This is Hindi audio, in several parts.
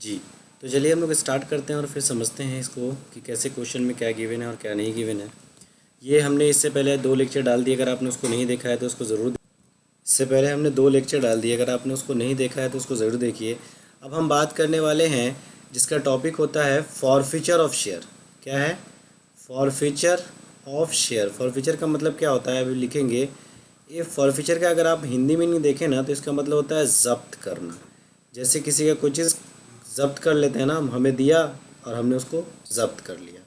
जी। तो चलिए हम लोग स्टार्ट करते हैं और फिर समझते हैं इसको कि कैसे क्वेश्चन में क्या गिवन है और क्या नहीं गिवन है। ये हमने इससे पहले 2 लेक्चर डाल दिए, अगर आपने उसको नहीं देखा है तो उसको ज़रूर। इससे पहले हमने 2 लेक्चर डाल दिए, अगर आपने उसको नहीं देखा है तो उसको ज़रूर देखिए। अब हम बात करने वाले हैं जिसका टॉपिक होता है फॉरफीचर ऑफ शेयर। क्या है? Forfeiture of share. फॉरफीचर का मतलब क्या होता है अभी लिखेंगे। ये फॉरफीचर का अगर आप हिंदी में नहीं देखें ना तो इसका मतलब होता है ज़ब्त करना। जैसे किसी का कोई चीज़ ज़ब्त कर लेते हैं ना, हमें दिया और हमने उसको ज़ब्त कर लिया।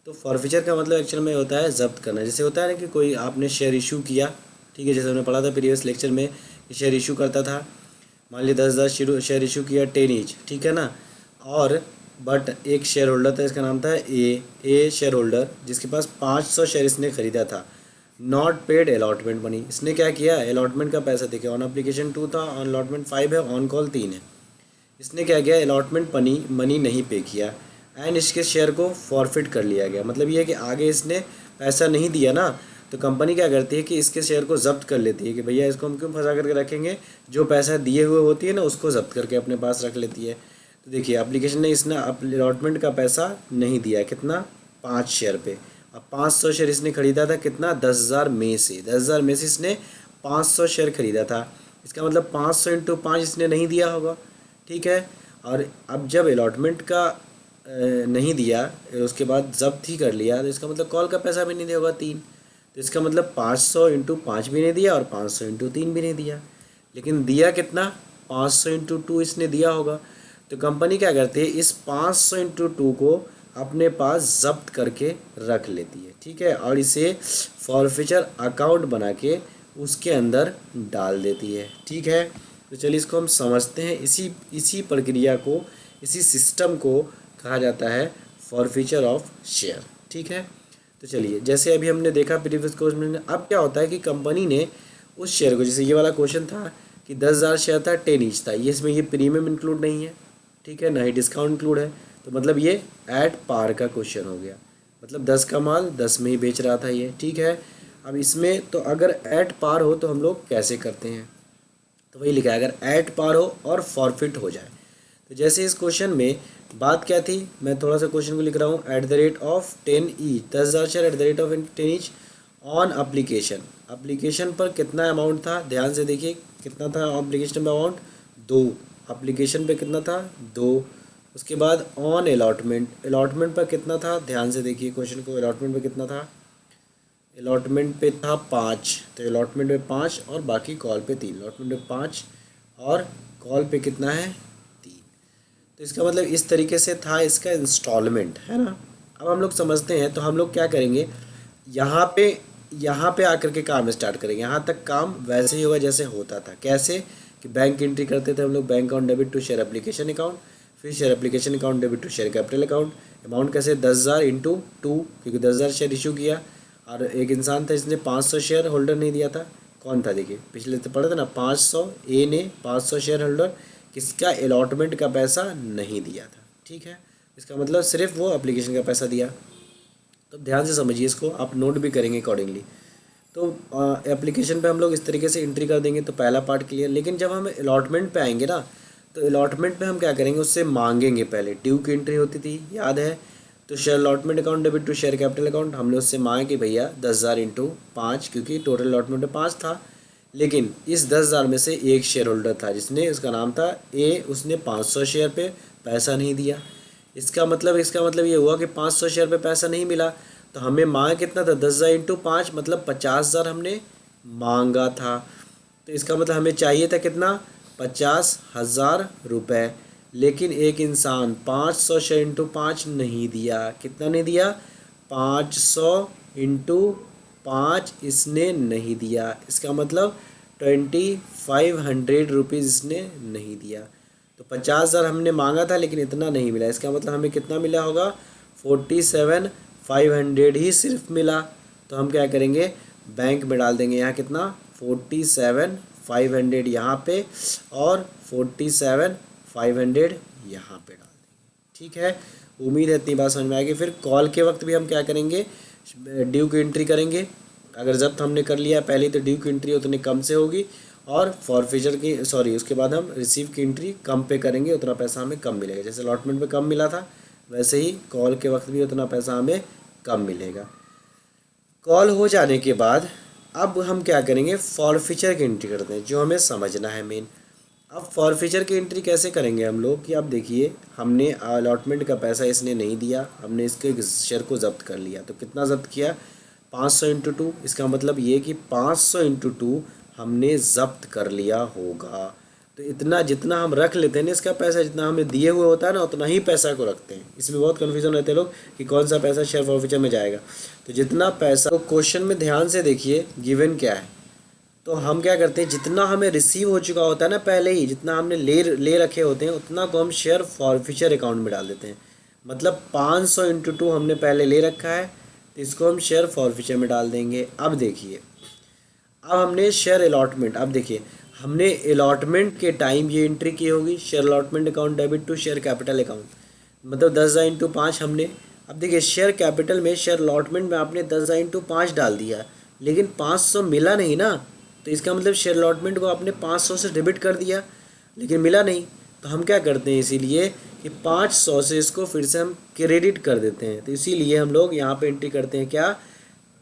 तो फॉरफीचर का मतलब एक्चुअल में होता है ज़ब्त करना। जैसे होता है ना कि कोई आपने शेयर इशू किया, ठीक है, जैसे हमने पढ़ा था प्रीवियस लेक्चर में कि शेयर इशू करता था। मान लीजिए 10,000 शेयर इशू किया 10 ईच, ठीक है ना। और बट एक शेयर होल्डर था, इसका नाम था ए शेयर होल्डर, जिसके पास 500 शेयर इसने ख़रीदा था। Not paid allotment money. इसने क्या किया? अलॉटमेंट का पैसा देखिए, ऑन एप्लीकेशन 2 था, ऑन अलॉटमेंट 5 है, ऑन कॉल 3 है। इसने क्या किया? अलॉटमेंट मनी नहीं पे किया एंड इसके शेयर को फॉरफिट कर लिया गया। मतलब ये है कि आगे इसने पैसा नहीं दिया ना, तो कंपनी क्या करती है कि इसके शेयर को ज़ब्त कर लेती है कि भैया इसको हम क्यों फंसा करके रखेंगे, जो पैसा दिए हुए होती है ना उसको ज़ब्त करके अपने पास रख लेती है। तो देखिए एप्लीकेशन ने इसने अलॉटमेंट का पैसा नहीं दिया, कितना? 5 शेयर पे। अब 500 शेयर इसने ख़रीदा था, कितना? 10,000 में से। 10,000 में से इसने 500 शेयर ख़रीदा था। इसका मतलब 500 इंटू 5 इसने नहीं दिया होगा, ठीक है। और अब जब अलॉटमेंट का नहीं दिया, उसके बाद जब्त ही कर लिया, तो इसका मतलब कॉल का पैसा भी नहीं दिया होगा 3। तो इसका मतलब 500 इंटू 5 भी नहीं दिया और 500 इंटू 3 भी नहीं दिया। लेकिन दिया कितना? 500 इंटू 2 इसने दिया होगा। तो कंपनी क्या करती है, इस 500 इंटू 2 को अपने पास जब्त करके रख लेती है, ठीक है, और इसे फॉरफीचर अकाउंट बना के उसके अंदर डाल देती है, ठीक है। तो चलिए इसको हम समझते हैं। इसी प्रक्रिया को, इसी सिस्टम को कहा जाता है फॉरफीचर ऑफ शेयर, ठीक है। तो चलिए जैसे अभी हमने देखा प्रीवियस कोर्स में, अब क्या होता है कि कंपनी ने उस शेयर को, जैसे ये वाला क्वेश्चन था कि 10,000 शेयर था 10 ईच था, ये इसमें ये प्रीमियम इंक्लूड नहीं है, ठीक है, ना ही डिस्काउंट इंक्लूड है। तो मतलब ये एट पार का क्वेश्चन हो गया, मतलब 10 का माल 10 में ही बेच रहा था ये, ठीक है। अब इसमें तो अगर एट पार हो तो हम लोग कैसे करते हैं, तो वही लिखा है, अगर एट पार हो और फॉरफिट हो जाए। तो जैसे इस क्वेश्चन में बात क्या थी, मैं थोड़ा सा क्वेश्चन को लिख रहा हूँ। Eight the rate of 10 each, 10,000 share at the rate of 10 each on application. Application पर कितना अमाउंट था, ध्यान से देखिए कितना था अप्लीकेशन पे अमाउंट, 2। अप्लीकेशन पे कितना था, 2। उसके बाद ऑन अलॉटमेंट, अलॉटमेंट पर कितना था, ध्यान से देखिए क्वेश्चन को, अलॉटमेंट पे कितना था, अलॉटमेंट पे था 5। तो अलॉटमेंट पे 5 और बाकी कॉल पे 3। अलॉटमेंट पे 5 और कॉल पे कितना है, 3। तो इसका मतलब इस तरीके से था इसका इंस्टॉलमेंट, है ना। अब हम लोग समझते हैं, तो हम लोग क्या करेंगे, यहाँ पे आकर के काम स्टार्ट करेंगे। यहाँ तक काम वैसे ही होगा जैसे होता था। कैसे? कि बैंक एंट्री करते थे हम लोग, bank account debit to share application account, फिर share application account debit to share capital account. Amount कैसे? 10,000 इंटू 2, क्योंकि 10,000 शेयर इशू किया और एक इंसान था जिसने 500 शेयर होल्डर नहीं दिया था। कौन था? देखिए पिछले तो पढ़ा था ना, 500, ए ने 500 शेयर होल्डर, किसका? अलॉटमेंट का पैसा नहीं दिया था, ठीक है। इसका मतलब सिर्फ वो एप्लीकेशन का पैसा दिया। तो ध्यान से समझिए इसको, आप नोट भी करेंगे अकॉर्डिंगली। तो एप्लीकेशन पे हम लोग इस तरीके से एंट्री कर देंगे, तो पहला पार्ट क्लियर। लेकिन जब हम अलॉटमेंट पे आएंगे ना, तो अलॉटमेंट पे हम क्या करेंगे, उससे मांगेंगे। पहले ड्यू की एंट्री होती थी, याद है। तो share allotment account debit to share capital account, हमने उससे मांगे कि भैया 10,000 इंटू 5, क्योंकि टोटल अलॉटमेंट में 5 था। लेकिन इस 10,000 में से एक शेयर होल्डर था जिसने, उसका नाम था ए, उसने 500 शेयर पे पैसा नहीं दिया। इसका मतलब ये हुआ कि 500 शेयर पे पैसा नहीं मिला। तो हमें मांग कितना था, 10,000 इंटू 5, मतलब 50,000 हमने मांगा था। तो इसका मतलब हमें चाहिए था कितना, 50,000 रुपये। लेकिन एक इंसान 500 शेयर इंटू 5 नहीं दिया। कितना नहीं दिया? 500 इंटू 5 इसने नहीं दिया। इसका मतलब 2,500 रुपीज़ इसने नहीं दिया। तो 50,000 हमने मांगा था लेकिन इतना नहीं मिला। इसका मतलब हमें कितना मिला होगा, 47,500 ही सिर्फ मिला। तो हम क्या करेंगे, बैंक में डाल देंगे। यहाँ कितना, 47,500 यहाँ पे और 47,500 यहाँ पे डाल देंगे, ठीक है। उम्मीद है इतनी बात समझ में आएगी। फिर कॉल के वक्त भी हम क्या करेंगे, ड्यू की एंट्री करेंगे। अगर जब्त हमने कर लिया पहले, तो ड्यू की एंट्री उतनी कम से होगी और फॉरफिचर की उसके बाद हम रिसीव की एंट्री कम पे करेंगे, उतना पैसा हमें कम मिलेगा। जैसे अलॉटमेंट पे कम मिला था वैसे ही कॉल के वक्त भी उतना पैसा हमें कम मिलेगा। कॉल हो जाने के बाद अब हम क्या करेंगे, फॉरफिचर की एंट्री करते हैं, जो हमें समझना है मेन। अब फॉरफिचर की एंट्री कैसे करेंगे हम लोग कि अब देखिए हमने अलॉटमेंट का पैसा इसने नहीं दिया, हमने इसके शेयर को ज़ब्त कर लिया। तो कितना ज़ब्त किया, 500 इंटू 2। इसका मतलब ये कि 500 इंटू 2 हमने ज़ब्त कर लिया होगा। तो इतना जितना हम रख लेते हैं ना इसका पैसा, जितना हमें दिए हुए होता है ना उतना ही पैसा को रखते हैं। इसमें बहुत कन्फ्यूजन रहते हैं लोग कि कौन सा पैसा शेयर फॉरफिचर में जाएगा। तो जितना पैसा, तो क्वेश्चन में ध्यान से देखिए गिवन क्या है। तो हम क्या करते हैं, जितना हमें रिसीव हो चुका होता है ना पहले ही, जितना हमने ले रखे होते हैं उतना को हम शेयर फॉरफिचर अकाउंट में डाल देते हैं। मतलब 500 इंटू 2 हमने पहले ले रखा है तो इसको हम शेयर फॉरफिचर में डाल देंगे। अब देखिए, अब हमने शेयर अलॉटमेंट, अब देखिए हमने अलॉटमेंट के टाइम ये एंट्री की होगी, share allotment account debit to share capital account, मतलब 10,000 इंटू 5 हमने। अब देखिए शेयर कैपिटल में, शेयर अलॉटमेंट में आपने 10,000 इंटू 5 डाल दिया, लेकिन 500 मिला नहीं ना। तो इसका मतलब शेयर अलॉटमेंट को आपने 500 से डेबिट कर दिया लेकिन मिला नहीं। तो हम क्या करते हैं इसीलिए कि 500 से इसको फिर से हम क्रेडिट कर देते हैं। तो इसीलिए हम लोग यहाँ पे एंट्री करते हैं क्या,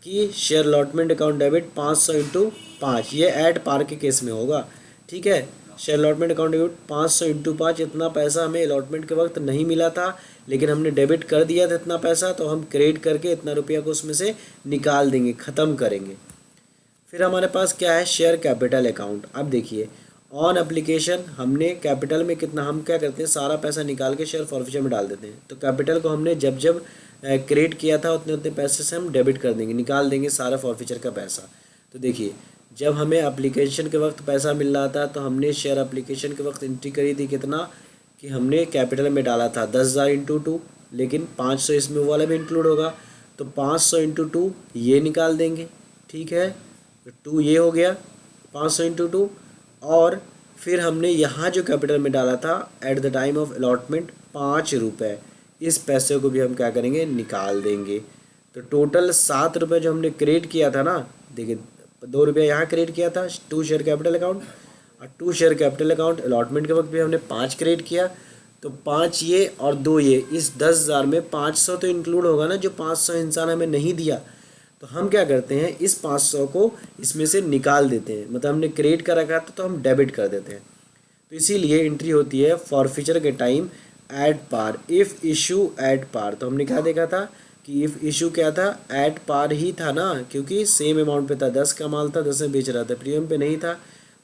कि share allotment account debit 500 into 5, ये ऐड पार के केस में होगा। ठीक है, share allotment account debit 500 into 5, इतना पैसा हमें अलॉटमेंट के वक्त नहीं मिला था लेकिन हमने डेबिट कर दिया था इतना पैसा, तो हम क्रेडिट करके इतना रुपया को उसमें से निकाल देंगे, ख़त्म करेंगे। फिर हमारे पास क्या है, शेयर कैपिटल अकाउंट। अब देखिए ऑन एप्लीकेशन हमने कैपिटल में कितना, हम क्या करते हैं सारा पैसा निकाल के शेयर फॉरफिचर में डाल देते हैं। तो कैपिटल को हमने जब जब क्रिएट किया था उतने उतने पैसे से हम डेबिट कर देंगे, निकाल देंगे सारा फॉरफिचर का पैसा। तो देखिए जब हमें एप्लीकेशन के वक्त पैसा मिल रहा था तो हमने शेयर एप्लीकेशन के वक्त एंट्री करी थी कितना, कि हमने कैपिटल में डाला था 10,000 इंटू 2, लेकिन 500 इसमें वाला भी इंक्लूड होगा। तो 500 इंटू 2 ये निकाल देंगे। ठीक है, तो 2 ये हो गया 500 इंटू 2। और फिर हमने यहाँ जो कैपिटल में डाला था at the time of allotment 5 रुपये, इस पैसे को भी हम क्या करेंगे, निकाल देंगे। तो टोटल 7 रुपये जो हमने क्रिएट किया था ना, देखिए 2 रुपये यहाँ क्रिएट किया था 2 शेयर कैपिटल अकाउंट, और 2 शेयर कैपिटल अकाउंट अलॉटमेंट के वक्त भी हमने 5 क्रिएट किया। तो 5 ये और 2 ये, इस 10,000 में 500 तो इंक्लूड होगा ना, जो 500 इंसान हमें नहीं दिया। तो हम क्या करते हैं, इस 500 को इसमें से निकाल देते हैं, मतलब हमने क्रिएट कर रखा था तो हम डेबिट कर देते हैं। तो इसीलिए एंट्री होती है फॉरफिचर के time at par, if issue at par. तो हमने क्या देखा था कि इफ़ इशू क्या था, एट पार ही था ना, क्योंकि सेम अमाउंट पे था, 10 का माल था 10 में बेच रहा था, प्रीमियम पे नहीं था।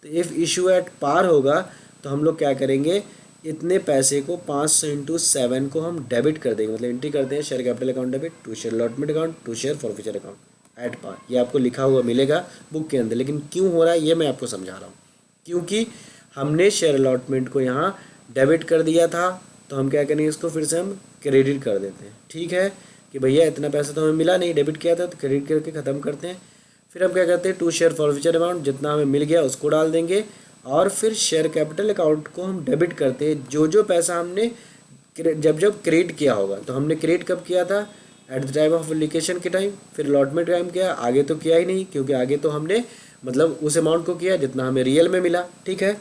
तो इफ़ इशू एट पार होगा तो हम लोग क्या करेंगे, इतने पैसे को 500 इंटू 7 को हम डेबिट कर देंगे, मतलब एंट्री करते हैं share capital account debit to share allotment account to share forfeiture account at par. ये आपको लिखा हुआ मिलेगा बुक के अंदर, लेकिन क्यों हो रहा है ये मैं आपको समझा रहा हूँ। क्योंकि हमने शेयर अलॉटमेंट को यहाँ डेबिट कर दिया था, तो हम क्या करेंगे, इसको फिर से हम क्रेडिट कर देते हैं। ठीक है, कि भैया इतना पैसा तो हमें मिला नहीं, डेबिट किया था, तो क्रेडिट करके ख़त्म करते हैं। फिर हम क्या करते हैं, टू शेयर फॉरफिचर अमाउंट, जितना हमें मिल गया उसको डाल देंगे, और फिर शेयर कैपिटल अकाउंट को हम डेबिट करते हैं, जो जो पैसा हमने जब जब क्रिएट किया होगा। तो हमने क्रिएट कब किया था, at the time of application के टाइम। फिर अलॉटमेंट टाइम किया, आगे तो किया ही नहीं, क्योंकि आगे तो हमने मतलब उस अमाउंट को किया जितना हमें रियल में मिला। ठीक है,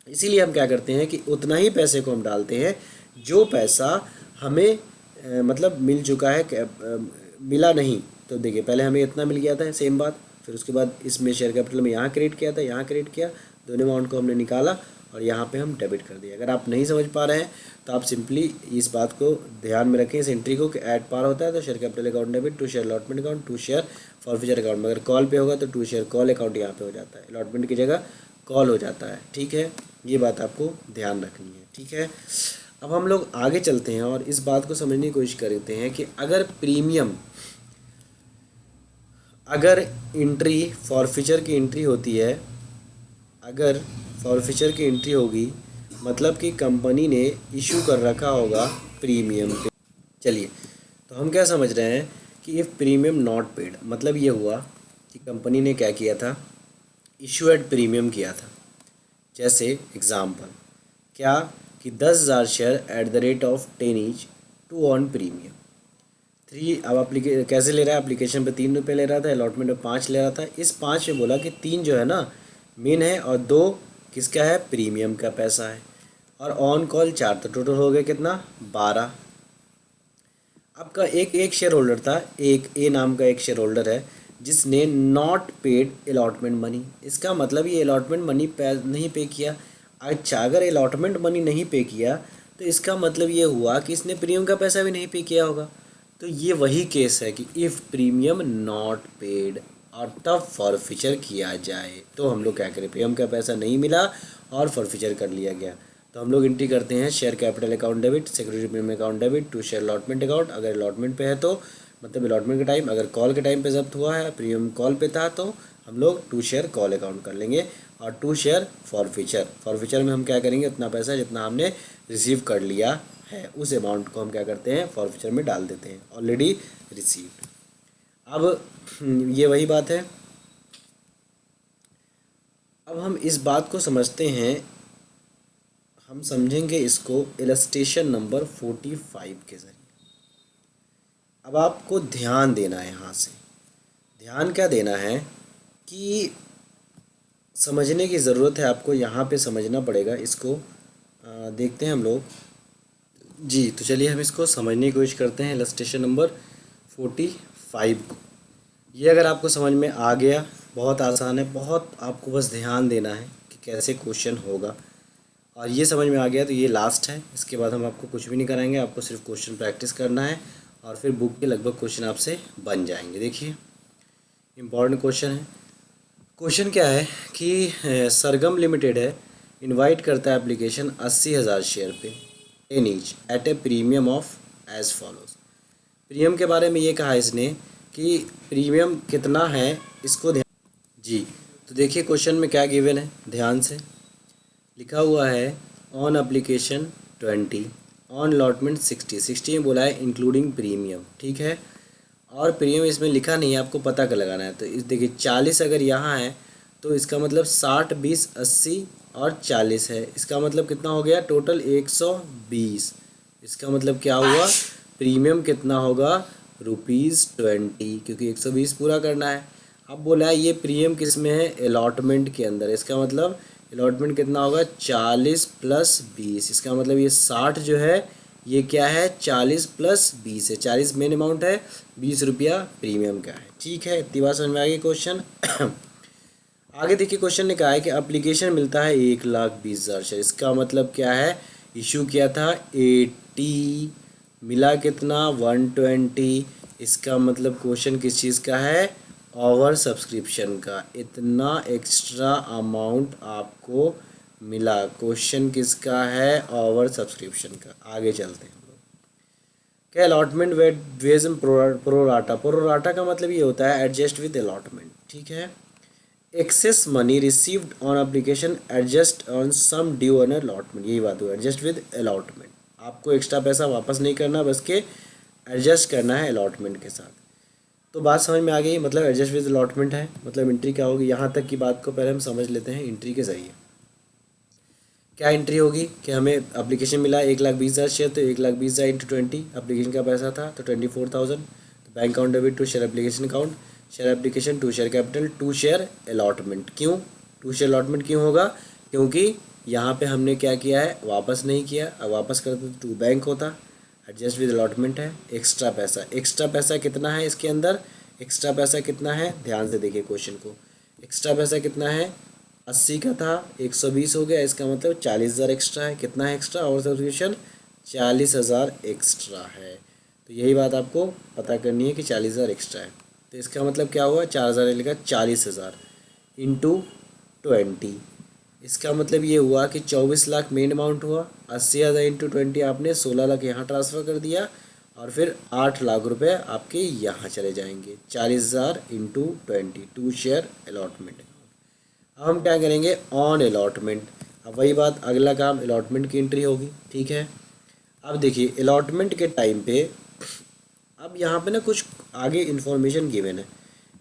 इसीलिए हम क्या करते हैं कि उतना ही पैसे को हम डालते हैं जो पैसा हमें मतलब मिल चुका है, मिला नहीं। तो देखिए पहले हमें इतना मिल गया था, सेम बात, फिर उसके बाद इसमें शेयर कैपिटल में यहाँ क्रिएट किया था, यहाँ क्रिएट किया, दोनों अमाउंट को हमने निकाला और यहाँ पे हम डेबिट कर दिया। अगर आप नहीं समझ पा रहे हैं तो आप सिंपली इस बात को ध्यान में रखें, इस एंट्री को, कि ऐड पार होता है तो share capital account debit to share allotment account to share forfeiture account में। अगर कॉल पे होगा तो टू शेयर कॉल अकाउंट यहाँ पे हो जाता है, अलॉटमेंट की जगह कॉल हो जाता है। ठीक है, ये बात आपको ध्यान रखनी है। ठीक है, अब हम लोग आगे चलते हैं और इस बात को समझने की कोशिश करते हैं कि अगर प्रीमियम, अगर एंट्री फॉरफिचर की एंट्री होती है, अगर फॉरफिचर की एंट्री होगी, मतलब कि कंपनी ने इशू कर रखा होगा प्रीमियम पे। चलिए, तो हम क्या समझ रहे हैं कि इफ़ प्रीमियम नॉट पेड, मतलब ये हुआ कि कंपनी ने क्या किया था, इशू एट प्रीमियम किया था। जैसे एग्ज़ाम्पल क्या, कि 10,000 share at the rate of 10 each to on premium 3। अब कैसे ले रहा है, एप्लीकेशन पे 3 रुपये ले रहा था, अलॉटमेंट में 5 ले रहा था। इस 5 में बोला कि 3 जो है ना, मीन है, और 2 किसका है, प्रीमियम का पैसा है, और ऑन कॉल 4, तो टोटल हो गया कितना, 12। आपका एक शेयर होल्डर था, एक ए नाम का एक शेयर होल्डर है जिसने नॉट पेड अलॉटमेंट मनी। इसका मतलब ये अलॉटमेंट मनी नहीं पे किया। अच्छा, अगर अलॉटमेंट मनी नहीं पे किया तो इसका मतलब ये हुआ कि इसने प्रीमियम का पैसा भी नहीं पे किया होगा। तो ये वही केस है कि इफ़ प्रीमियम नॉट पेड और तब फॉरफीचर किया जाए, तो हम लोग क्या करें, प्रीमियम का पैसा नहीं मिला और फॉरफीचर कर लिया गया, तो हम लोग एंट्री करते हैं share capital account debit, security premium account debit to share allotment account. अगर अलॉटमेंट पे है तो मतलब अलॉटमेंट के टाइम, अगर कॉल के टाइम पे जब्त हुआ है, प्रीमियम कॉल पे था, तो हम लोग टू शेयर कॉल अकाउंट कर लेंगे, और टू शेयर फॉरफीचर में हम क्या करेंगे, उतना पैसा जितना हमने रिसीव कर लिया है उस अमाउंट को हम क्या करते हैं, फॉरफीचर में डाल देते हैं, ऑलरेडी रिसीव्ड। अब ये वही बात है, अब हम इस बात को समझते हैं, हम समझेंगे इसको इलस्ट्रेशन नंबर 45 के ज़रिए। अब आपको ध्यान देना है, यहाँ से ध्यान क्या देना है कि समझने की ज़रूरत है आपको, यहाँ पे समझना पड़ेगा इसको। देखते हैं हम लोग जी, तो चलिए हम इसको समझने की कोशिश करते हैं, इलस्ट्रेशन नंबर 45 को। ये अगर आपको समझ में आ गया, बहुत आसान है, बहुत आपको बस ध्यान देना है कि कैसे क्वेश्चन होगा, और ये समझ में आ गया तो ये लास्ट है। इसके बाद हम आपको कुछ भी नहीं कराएंगे, आपको सिर्फ क्वेश्चन प्रैक्टिस करना है और फिर बुक के लगभग क्वेश्चन आपसे बन जाएंगे। देखिए इम्पॉर्टेंट क्वेश्चन है। क्वेश्चन क्या है कि सरगम लिमिटेड है, इनवाइट करता है application 80,000 share pay in each at a premium of as follows. Premium के बारे में ये कहा इसने कि प्रीमियम कितना है, इसको ध्यान जी। तो देखिए क्वेश्चन में क्या गिवन है, ध्यान से लिखा हुआ है, ऑन एप्लीकेशन 20, ऑन अलॉटमेंट 60 में बोला है इंक्लूडिंग प्रीमियम, ठीक है, और प्रीमियम इसमें लिखा नहीं है, आपको पता कर लगाना है। तो इस देखिए 40 अगर यहाँ है तो इसका मतलब 60, 20, 80 और 40 है, इसका मतलब कितना हो गया, टोटल 120। इसका मतलब क्या हुआ, प्रीमियम कितना होगा, ₹20, क्योंकि 120 पूरा करना है। अब बोला है ये प्रीमियम किस में है, अलॉटमेंट के अंदर, इसका मतलब अलॉटमेंट कितना होगा, 40 + 20। इसका मतलब ये 60 जो है ये क्या है, 40 + 20 है, 40 मेन अमाउंट है, 20 रुपया प्रीमियम का है, ठीक है। इतनी बात समझ में आ गई क्वेश्चन। आगे देखिए क्वेश्चन ने कहा है कि एप्लीकेशन मिलता है 1,20,000 शेयर, इसका मतलब क्या है, इशू किया था 80, मिला कितना 120, इसका मतलब क्वेश्चन किस चीज़ का है, ओवर सब्सक्रिप्शन का, इतना एक्स्ट्रा अमाउंट आपको मिला। क्वेश्चन किसका है, ओवर सब्सक्रिप्शन का। आगे चलते हैं हम लोग, क्या अलॉटमेंट वेज प्रोराटा। प्रोराटा का मतलब ये होता है एडजस्ट विद अलॉटमेंट, ठीक है। Excess money received on application adjust on sum due on allotment, यही बात हुई, एडजस्ट विद अलॉटमेंट। आपको एक्स्ट्रा पैसा वापस नहीं करना, बस के एडजस्ट करना है अलॉटमेंट के साथ। तो बात समझ में आ गई, मतलब एडजस्ट विद अलॉटमेंट है, मतलब एंट्री क्या होगी, यहाँ तक की बात को पहले हम समझ लेते हैं एंट्री के ज़रिए। क्या एंट्री होगी कि हमें एप्लीकेशन मिला 1,20,000 शेयर, तो 1,20,000 × 20 एप्लीकेशन का पैसा था, तो 24,000। तो bank account debit to share application account, share application to share capital to share allotment. क्यों टू शेयर अलॉटमेंट क्यों होगा, क्योंकि यहाँ पे हमने क्या किया है, वापस नहीं किया, अब वापस करते तो टू बैंक होता, एडजस्ट विद अलॉटमेंट है। एक्स्ट्रा पैसा कितना है इसके अंदर, एक्स्ट्रा पैसा कितना है, ध्यान से देखिए क्वेश्चन को, एक्स्ट्रा पैसा कितना है, 80 का था 120 हो गया, इसका मतलब 40,000 एक्स्ट्रा है। कितना है एक्स्ट्रा, और सब्सक्रिप्शन 40,000 एक्स्ट्रा है। तो यही बात आपको पता करनी है कि 40,000 एक्स्ट्रा है, तो इसका मतलब क्या हुआ, 4,000 लिखा, 40,000 × 20, इसका मतलब ये हुआ कि 24 लाख मेन अमाउंट हुआ, 80,000 × 20 आपने 16 लाख यहाँ ट्रांसफ़र कर दिया, और फिर 8 लाख रुपए आपके यहाँ चले जाएंगे, 40,000 × 20 टू शेयर अलॉटमेंट। अब हम क्या करेंगे, ऑन अलॉटमेंट। अब वही बात, अगला काम अलॉटमेंट की एंट्री होगी, ठीक है। अब देखिए अलॉटमेंट के टाइम पे, अब यहाँ पे ना कुछ आगे इन्फॉर्मेशन गिवन है।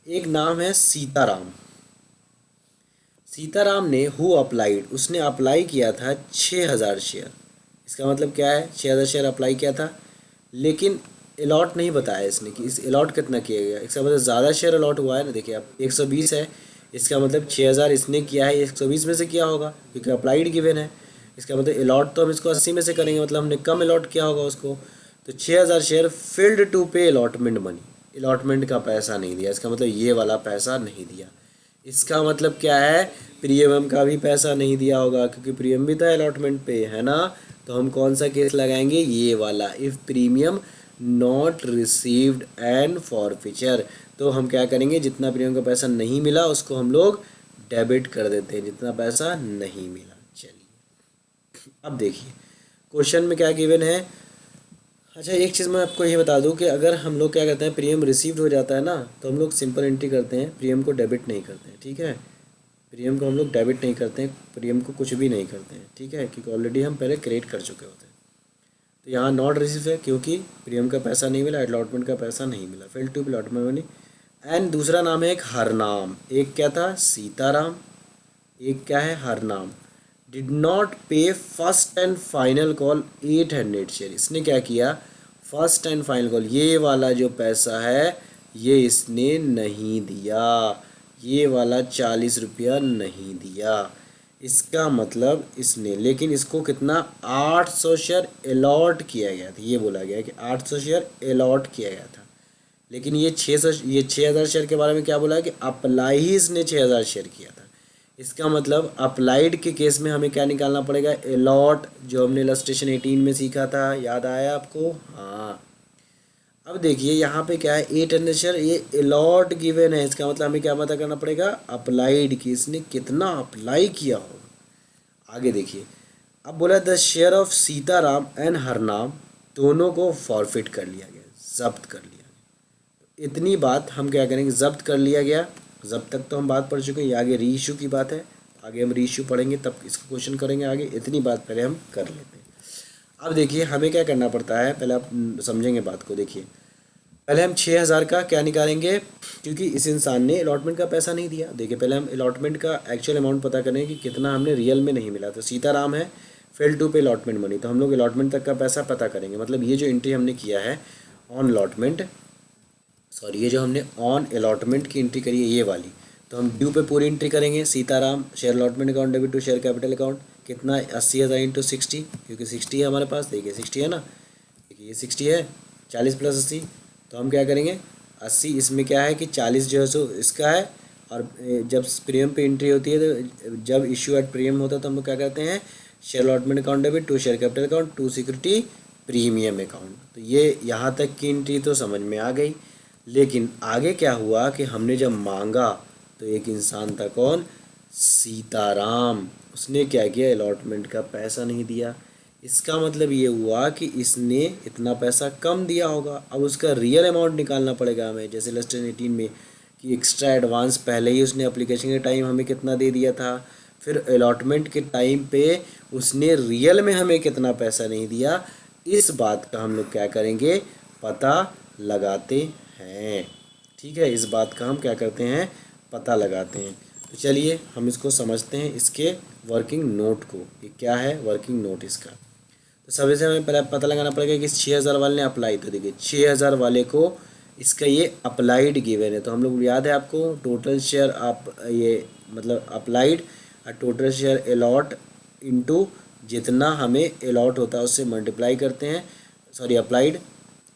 एक नाम है सीताराम, सीताराम ने हु अप्लाइड, उसने अप्लाई किया था 6,000 शेयर। इसका मतलब क्या है, 6,000 शेयर अप्लाई किया था, लेकिन अलॉट नहीं बताया इसने कि इस अलॉट कितना किया गया। इसका मतलब ज़्यादा शेयर अलॉट हुआ है ना, देखिए अब 120 है, इसका मतलब 6000 इसने किया है, 120 में से किया होगा क्योंकि अप्लाइड गिवन है। इसका मतलब अलॉट तो हम इसको 80 में से करेंगे, मतलब हमने कम अलॉट किया होगा उसको। तो 6000 share field to pay allotment money, allotment का पैसा नहीं दिया, इसका मतलब ये वाला पैसा नहीं दिया। इसका मतलब क्या है, प्रीमियम का भी पैसा नहीं दिया होगा क्योंकि प्रीमियम भी था अलॉटमेंट पे, है ना। तो हम कौन सा केस लगाएंगे, ये वाला, if premium not received and forfeiture. तो हम क्या करेंगे, जितना प्रीमियम का पैसा नहीं मिला उसको हम लोग डेबिट कर देते हैं, जितना पैसा नहीं मिला। चलिए अब देखिए क्वेश्चन में क्या गिवन है। अच्छा एक चीज़ मैं आपको ये बता दूं कि अगर हम लोग क्या करते हैं, प्रीमियम रिसीव्ड हो जाता है ना, तो हम लोग सिंपल एंट्री करते हैं, प्रीमियम को डेबिट नहीं करते हैं, ठीक है। प्रीमियम को हम लोग डेबिट नहीं करते हैं, प्रीमियम को कुछ भी नहीं करते हैं, ठीक है, क्योंकि ऑलरेडी हम पहले क्रिएट कर चुके होते हैं। तो यहाँ नॉट रिसीव है क्योंकि प्रीमियम का पैसा नहीं मिला, अलॉटमेंट का पैसा नहीं मिला, fail to allotment money. And दूसरा नाम है एक हरनाम, एक क्या था, सीताराम, एक क्या है, हरनाम। डिड नॉट पे first and final call 800 share. इसने क्या किया, फर्स्ट एंड फाइनल कॉल, ये वाला जो पैसा है ये इसने नहीं दिया, ये वाला 40 रुपया नहीं दिया। इसका मतलब इसने, लेकिन इसको कितना, 800 शेयर अलॉट किया गया था, ये बोला गया कि 800 शेयर अलॉट किया गया था। लेकिन ये 6000 शेयर के बारे में क्या बोला है कि अप्लाई ही इसने 6000 शेयर किया था। इसका मतलब अप्लाइड के केस में हमें क्या निकालना पड़ेगा, अलॉट, जो हमने इलस्ट्रेशन 18 में सीखा था, याद आया आपको, हाँ। अब देखिए यहाँ पे क्या है, 800 शेयर ये अलॉट गिवन है, इसका मतलब हमें क्या पता करना पड़ेगा, अप्लाइड की, इसने कितना अप्लाई किया होगा। आगे देखिए, अब बोला the share of Sitaram and Harnam दोनों को फॉरफिट कर लिया गया, जब्त कर लिया गया। इतनी बात हम क्या करेंगे, जब्त कर लिया गया, जब तक तो हम बात पढ़ चुके हैं, ये आगे री इशू की बात है, आगे हम री इशू पढ़ेंगे तब इसको क्वेश्चन करेंगे आगे, इतनी बात पहले हम कर लेते हैं। अब देखिए हमें क्या करना पड़ता है, पहले आप समझेंगे बात को। देखिए पहले हम 6000 का क्या निकालेंगे, क्योंकि इस इंसान ने अलॉटमेंट का पैसा नहीं दिया। देखिए पहले हम अलॉटमेंट का एक्चुअल अमाउंट पता करें कि कितना हमने रियल में नहीं मिला। तो सीताराम है, fail to pay allotment money, तो हम लोग अलॉटमेंट तक का पैसा पता करेंगे। मतलब ये जो एंट्री हमने किया है ऑन अलॉटमेंट, सॉरी ये जो हमने ऑन अलॉटमेंट की एंट्री करी है ये वाली, तो हम ड्यू पे पूरी एंट्री करेंगे। Sitaram share allotment account debit to share capital account, कितना 80,000 इंटू 60, क्योंकि 60 है हमारे पास, देखिए 60 है ना, देखिए ये 60 है, 40 प्लस 80, तो हम क्या करेंगे 80, इसमें क्या है कि 40 जो है सो इसका है, और जब प्रीमियम पे एंट्री होती है तो जब इशू एट प्रीमियम होता है तो हम लोग क्या करते हैं, share allotment account debit to share capital account to security premium account. तो ये यहाँ तक की एंट्री तो समझ में आ गई। लेकिन आगे क्या हुआ कि हमने जब मांगा तो एक इंसान था, कौन, सीताराम, उसने क्या किया, अलॉटमेंट का पैसा नहीं दिया। इसका मतलब ये हुआ कि इसने इतना पैसा कम दिया होगा। अब उसका रियल अमाउंट निकालना पड़ेगा हमें, जैसे लेसन 18 में कि एक्स्ट्रा एडवांस पहले ही उसने एप्लीकेशन के टाइम हमें कितना दे दिया था, फिर अलॉटमेंट के टाइम पे उसने रियल में हमें कितना पैसा नहीं दिया। इस बात का हम लोग क्या करेंगे, पता लगाते हैं, ठीक है। इस बात का हम क्या करते हैं, पता लगाते हैं। तो चलिए हम इसको समझते हैं, इसके वर्किंग नोट को, ये क्या है वर्किंग नोट इसका। तो सबसे से हमें पहले पता लगाना पड़ेगा कि 6000 वाले ने अप्लाई, तो देखिए 6000 वाले को इसका ये अप्लाइड गिवन है, तो हम लोग याद है आपको टोटल शेयर आप ये मतलब अप्लाइड और टोटल शेयर अलॉट इनटू जितना हमें अलॉट होता है उससे मल्टीप्लाई करते हैं, सॉरी अप्लाइड,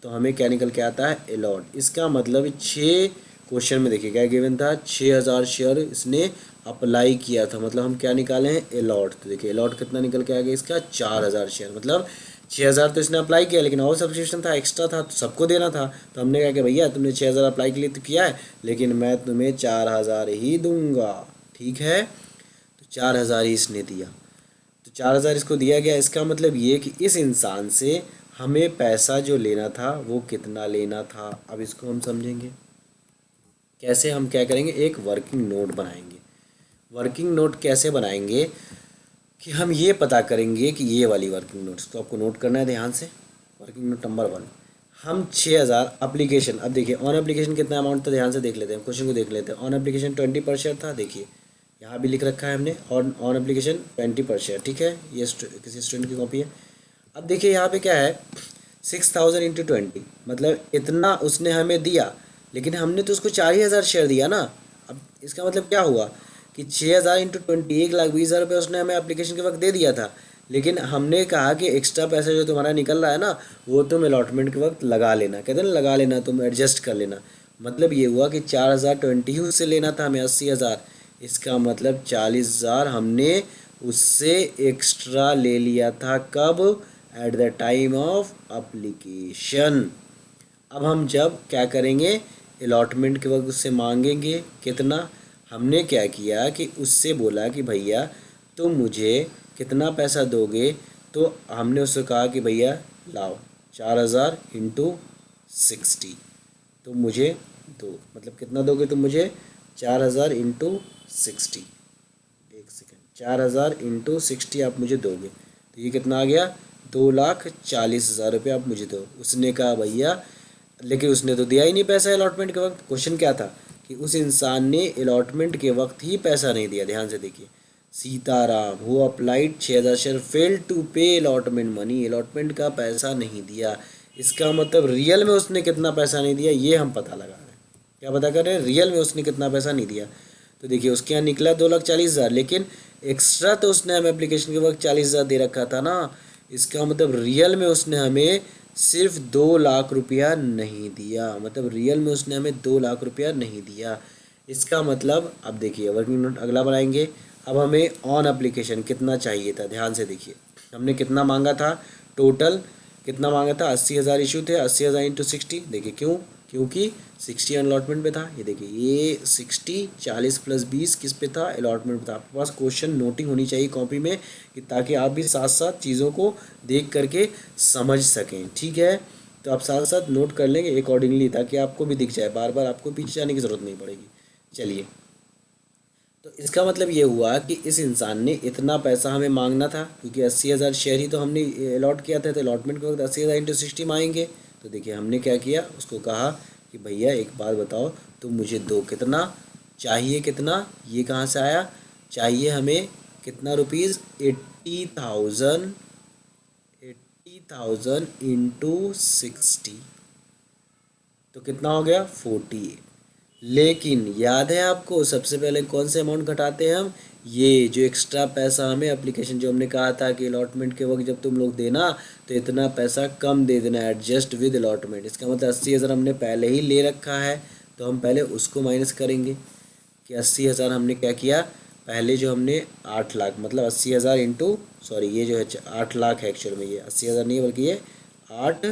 तो हमें क्या निकल के आता है, अलॉट। इसका मतलब 6 क्वेश्चन में देखिए क्या गिवन था, 6000 शेयर इसने अप्लाई किया था, मतलब हम क्या निकाले हैं, अलॉट। तो देखिए अलॉट कितना निकल के आ गया इसका, 4000 शेयर, मतलब 6000 तो इसने अप्लाई किया, लेकिन और सब्सक्रिप्शन था, एक्स्ट्रा था, तो सबको देना था। तो हमने कहा कि भैया तुमने 6000 अप्लाई के लिए तो किया है, लेकिन मैं तुम्हें 4000 ही दूंगा, ठीक है। तो 4000 ही इसने दिया, तो 4000 इसको दिया गया। इसका मतलब ये कि इस इंसान से हमें पैसा जो लेना था वो कितना लेना था। अब इसको हम समझेंगे कैसे, हम क्या करेंगे, एक वर्किंग नोट बनाएंगे। वर्किंग नोट कैसे बनाएंगे कि हम ये पता करेंगे कि ये वाली वर्किंग नोट्स को आपको नोट करना है ध्यान से। वर्किंग नोट नंबर 1, हम 6000 अप्लीकेशन, अब देखिए ऑन एप्लीकेशन कितना अमाउंट था, ध्यान से देख लेते हैं, क्वेश्चन को देख लेते हैं। ऑन एप्लीकेशन 20 पर शेयर था, देखिए यहाँ भी लिख रखा है हमने, ऑन एप्लीकेशन 20 पर शेयर, ठीक है, ये किसी स्टूडेंट की कॉपी है। अब देखिए यहाँ पे क्या है, 6000 इंटू 20, मतलब इतना उसने हमें दिया, लेकिन हमने तो उसको 4000 शेयर दिया ना। अब इसका मतलब क्या हुआ कि 6,000 इंटू 20 1,20,000 रुपये उसने हमें एप्लीकेशन के वक्त दे दिया था, लेकिन हमने कहा कि एक्स्ट्रा पैसा जो तुम्हारा निकल रहा है ना वो तुम अलॉटमेंट के वक्त लगा लेना, कहते हैं ना लगा लेना, तुम एडजस्ट कर लेना। मतलब ये हुआ कि 4,000 20 उससे लेना था हमें 80,000, इसका मतलब 40,000 हमने उससे एक्स्ट्रा ले लिया था। कब? At the time of application. अब हम जब क्या करेंगे अलॉटमेंट के वक्त उससे मांगेंगे कितना, हमने क्या किया कि उससे बोला कि भैया तुम मुझे कितना पैसा दोगे, तो हमने उससे कहा कि भैया लाओ 4,000 इंटू 60 तुम मुझे दो, मतलब कितना दोगे तुम मुझे 4,000 इंटू 60, एक सेकेंड, 4,000 इंटू 60 आप मुझे दोगे, तो ये कितना आ गया 2,40,000 रुपये आप मुझे दो। उसने कहा भैया, लेकिन उसने तो दिया ही नहीं पैसा अलॉटमेंट के वक्त। क्वेश्चन क्या था कि उस इंसान ने अलॉटमेंट के वक्त ही पैसा नहीं दिया। ध्यान से देखिए, Sitaram who applied 6,000 share failed to pay allotment money, allotment का पैसा नहीं दिया। इसका मतलब रियल में उसने कितना पैसा नहीं दिया ये हम पता लगा रहे हैं। क्या पता कर रहे हैं? रियल में उसने कितना पैसा नहीं दिया। तो देखिए उसके यहाँ निकला 2,40,000, लेकिन एक्स्ट्रा तो उसने हमें एप्लीकेशन के वक्त 40,000 दे रखा था ना। इसका मतलब रियल में उसने हमें सिर्फ 2 लाख रुपया नहीं दिया, मतलब रियल में उसने हमें 2 लाख रुपया नहीं दिया। इसका मतलब अब देखिए वर्किंग नोट अगला बनाएंगे। अब हमें ऑन एप्लीकेशन कितना चाहिए था, ध्यान से देखिए हमने कितना मांगा था, टोटल कितना मांगा था, 80,000 इशू थे, 80,000 इंटू 60। देखिए क्योंकि 60 अलॉटमेंट पे था। ये देखिए ये 60 40 प्लस 20 किस पे था, अलॉटमेंट पे था। आपके पास क्वेश्चन नोटिंग होनी चाहिए कॉपी में कि ताकि आप भी साथ साथ चीज़ों को देख करके समझ सकें। ठीक है, तो आप साथ साथ नोट कर लेंगे अकॉर्डिंगली ताकि आपको भी दिख जाए, बार बार आपको पीछे जाने की ज़रूरत नहीं पड़ेगी। चलिए, तो इसका मतलब ये हुआ कि इस इंसान ने इतना पैसा हमें मांगना था, क्योंकि 80,000 शेयर ही तो हमने अलॉट किया था, तो अलॉटमेंट के वक्त 80,000 इंटू 60 मांगेंगे। तो देखिए हमने क्या किया, उसको कहा कि भैया एक बात बताओ, तुम मुझे दो कितना चाहिए, कितना ये कहाँ से आया, चाहिए हमें कितना रुपीज़ 80,000, 80,000 इंटू 60 तो कितना हो गया 48। लेकिन याद है आपको सबसे पहले कौन से अमाउंट घटाते हैं हम, ये जो एक्स्ट्रा पैसा हमें एप्लीकेशन जो हमने कहा था कि अलॉटमेंट के वक्त जब तुम लोग देना तो इतना पैसा कम दे देना एडजस्ट विद अलॉटमेंट। इसका मतलब 80,000 हमने पहले ही ले रखा है, तो हम पहले उसको माइनस करेंगे कि 80,000 हमने क्या किया, पहले जो हमने 8 लाख मतलब 80,000 इंटू सॉरी ये जो है 8 लाख है एक्चुअल में, ये 80,000 नहीं बल्कि ये 8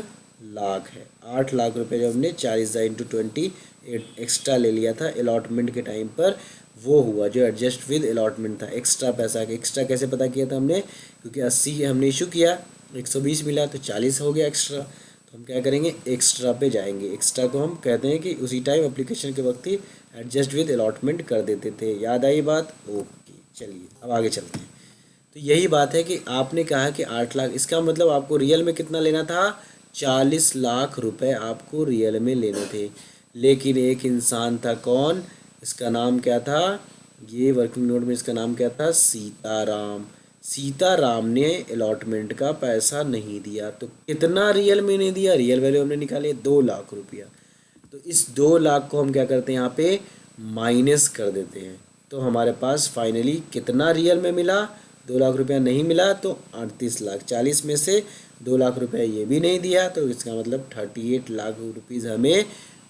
लाख है। 8 लाख रुपए जो हमने 40,000 इंटू 20 एक्स्ट्रा ले लिया था अलॉटमेंट के टाइम पर, वो हुआ जो एडजस्ट विद अलॉटमेंट था। एक्स्ट्रा पैसा एक्स्ट्रा कैसे पता किया था हमने, क्योंकि 80 हमने इशू किया, 120 मिला तो 40 हो गया एक्स्ट्रा। तो हम क्या करेंगे एक्स्ट्रा पे जाएंगे। एक्स्ट्रा को हम कहते हैं कि उसी टाइम एप्लीकेशन के वक्त ही एडजस्ट विद अलॉटमेंट कर देते थे। याद आई बात? ओके, चलिए अब आगे चलते हैं। तो यही बात है कि आपने कहा कि 8 लाख, इसका मतलब आपको रियल में कितना लेना था, 40 लाख रुपए आपको रियल में लेने थे। लेकिन एक इंसान था, कौन, इसका नाम क्या था, ये वर्किंग नोट में इसका नाम क्या था, सीताराम। सीताराम ने अलॉटमेंट का पैसा नहीं दिया। तो कितना रियल में नहीं दिया, रियल वैल्यू हमने निकाले 2 लाख रुपया। तो इस 2 लाख को हम क्या करते हैं यहाँ पे माइनस कर देते हैं। तो हमारे पास फाइनली कितना रियल में मिला, 2 लाख रुपया नहीं मिला, तो 38 लाख। 40 में से 2 लाख रुपया ये भी नहीं दिया, तो इसका मतलब 38 लाख रुपीज़ हमें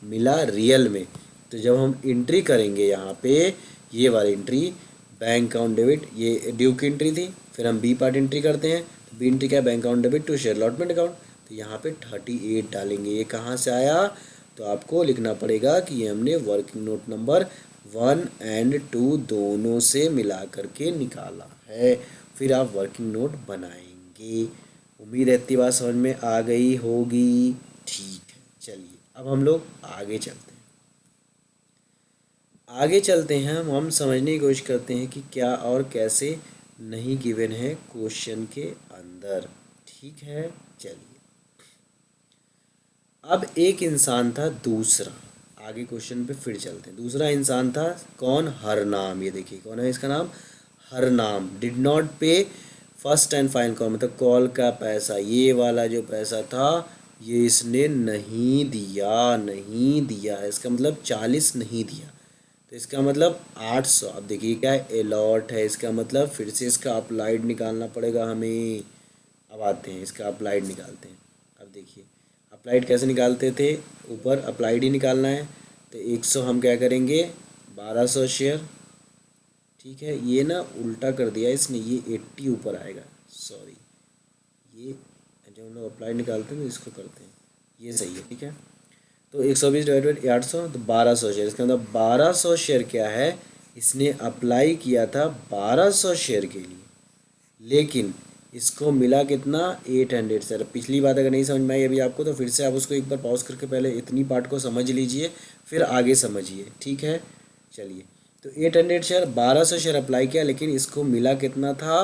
मिला रियल में। तो जब हम एंट्री करेंगे यहाँ पे, ये वाली एंट्री बैंक अकाउंट डेबिट, ये ड्यू की एंट्री थी, फिर हम बी पार्ट एंट्री करते हैं। तो बी एंट्री क्या है, bank account debit to share allotment account. तो यहाँ पे 38 डालेंगे। ये कहाँ से आया, तो आपको लिखना पड़ेगा कि ये हमने वर्किंग नोट नंबर 1 और 2 दोनों से मिला करके निकाला है। फिर आप वर्किंग नोट बनाएंगे। उम्मीद है इतनी बात समझ में आ गई होगी। ठीक है, चलिए अब हम लोग आगे चलते हैं। आगे चलते हैं हम समझने की कोशिश करते हैं कि क्या और कैसे नहीं गिवन है क्वेश्चन के अंदर। ठीक है, चलिए अब एक इंसान था दूसरा, आगे क्वेश्चन पे फिर चलते हैं। दूसरा इंसान था कौन, हरनाम। ये देखिए कौन है इसका नाम, हरनाम। डिड नॉट पे फर्स्ट एंड फाइनल कॉल, मतलब कॉल का पैसा, ये वाला जो पैसा था ये इसने नहीं दिया, नहीं दिया। इसका मतलब 40 नहीं दिया। तो तो इसका मतलब 800। अब देखिए क्या है, अलॉट है, इसका मतलब फिर से इसका अप्लाइड निकालना पड़ेगा हमें। अब आते हैं इसका अप्लाइड निकालते हैं। अब देखिए अप्लाइड कैसे निकालते थे, ऊपर अप्लाइड ही निकालना है। तो 100 हम क्या करेंगे, 1200 शेयर। ठीक है, ये ना उल्टा कर दिया इसने, ये 80 ऊपर आएगा, सॉरी, ये जब हम लोग अप्लाइड निकालते हैं तो इसको करते हैं, ये सही है। ठीक है, तो 120 डिवाइड बाई 800 तो 1200 शेयर। इसका मतलब 1200 शेयर क्या है, इसने अप्लाई किया था 1200 शेयर के लिए, लेकिन इसको मिला कितना, 800 शेयर। पिछली बात अगर नहीं समझ में आई अभी आपको, तो फिर से आप उसको एक बार पॉज करके पहले इतनी पार्ट को समझ लीजिए, फिर आगे समझिए। ठीक है, चलिए, तो 800 शेयर, 1200 शेयर अप्लाई किया, लेकिन इसको मिला कितना था,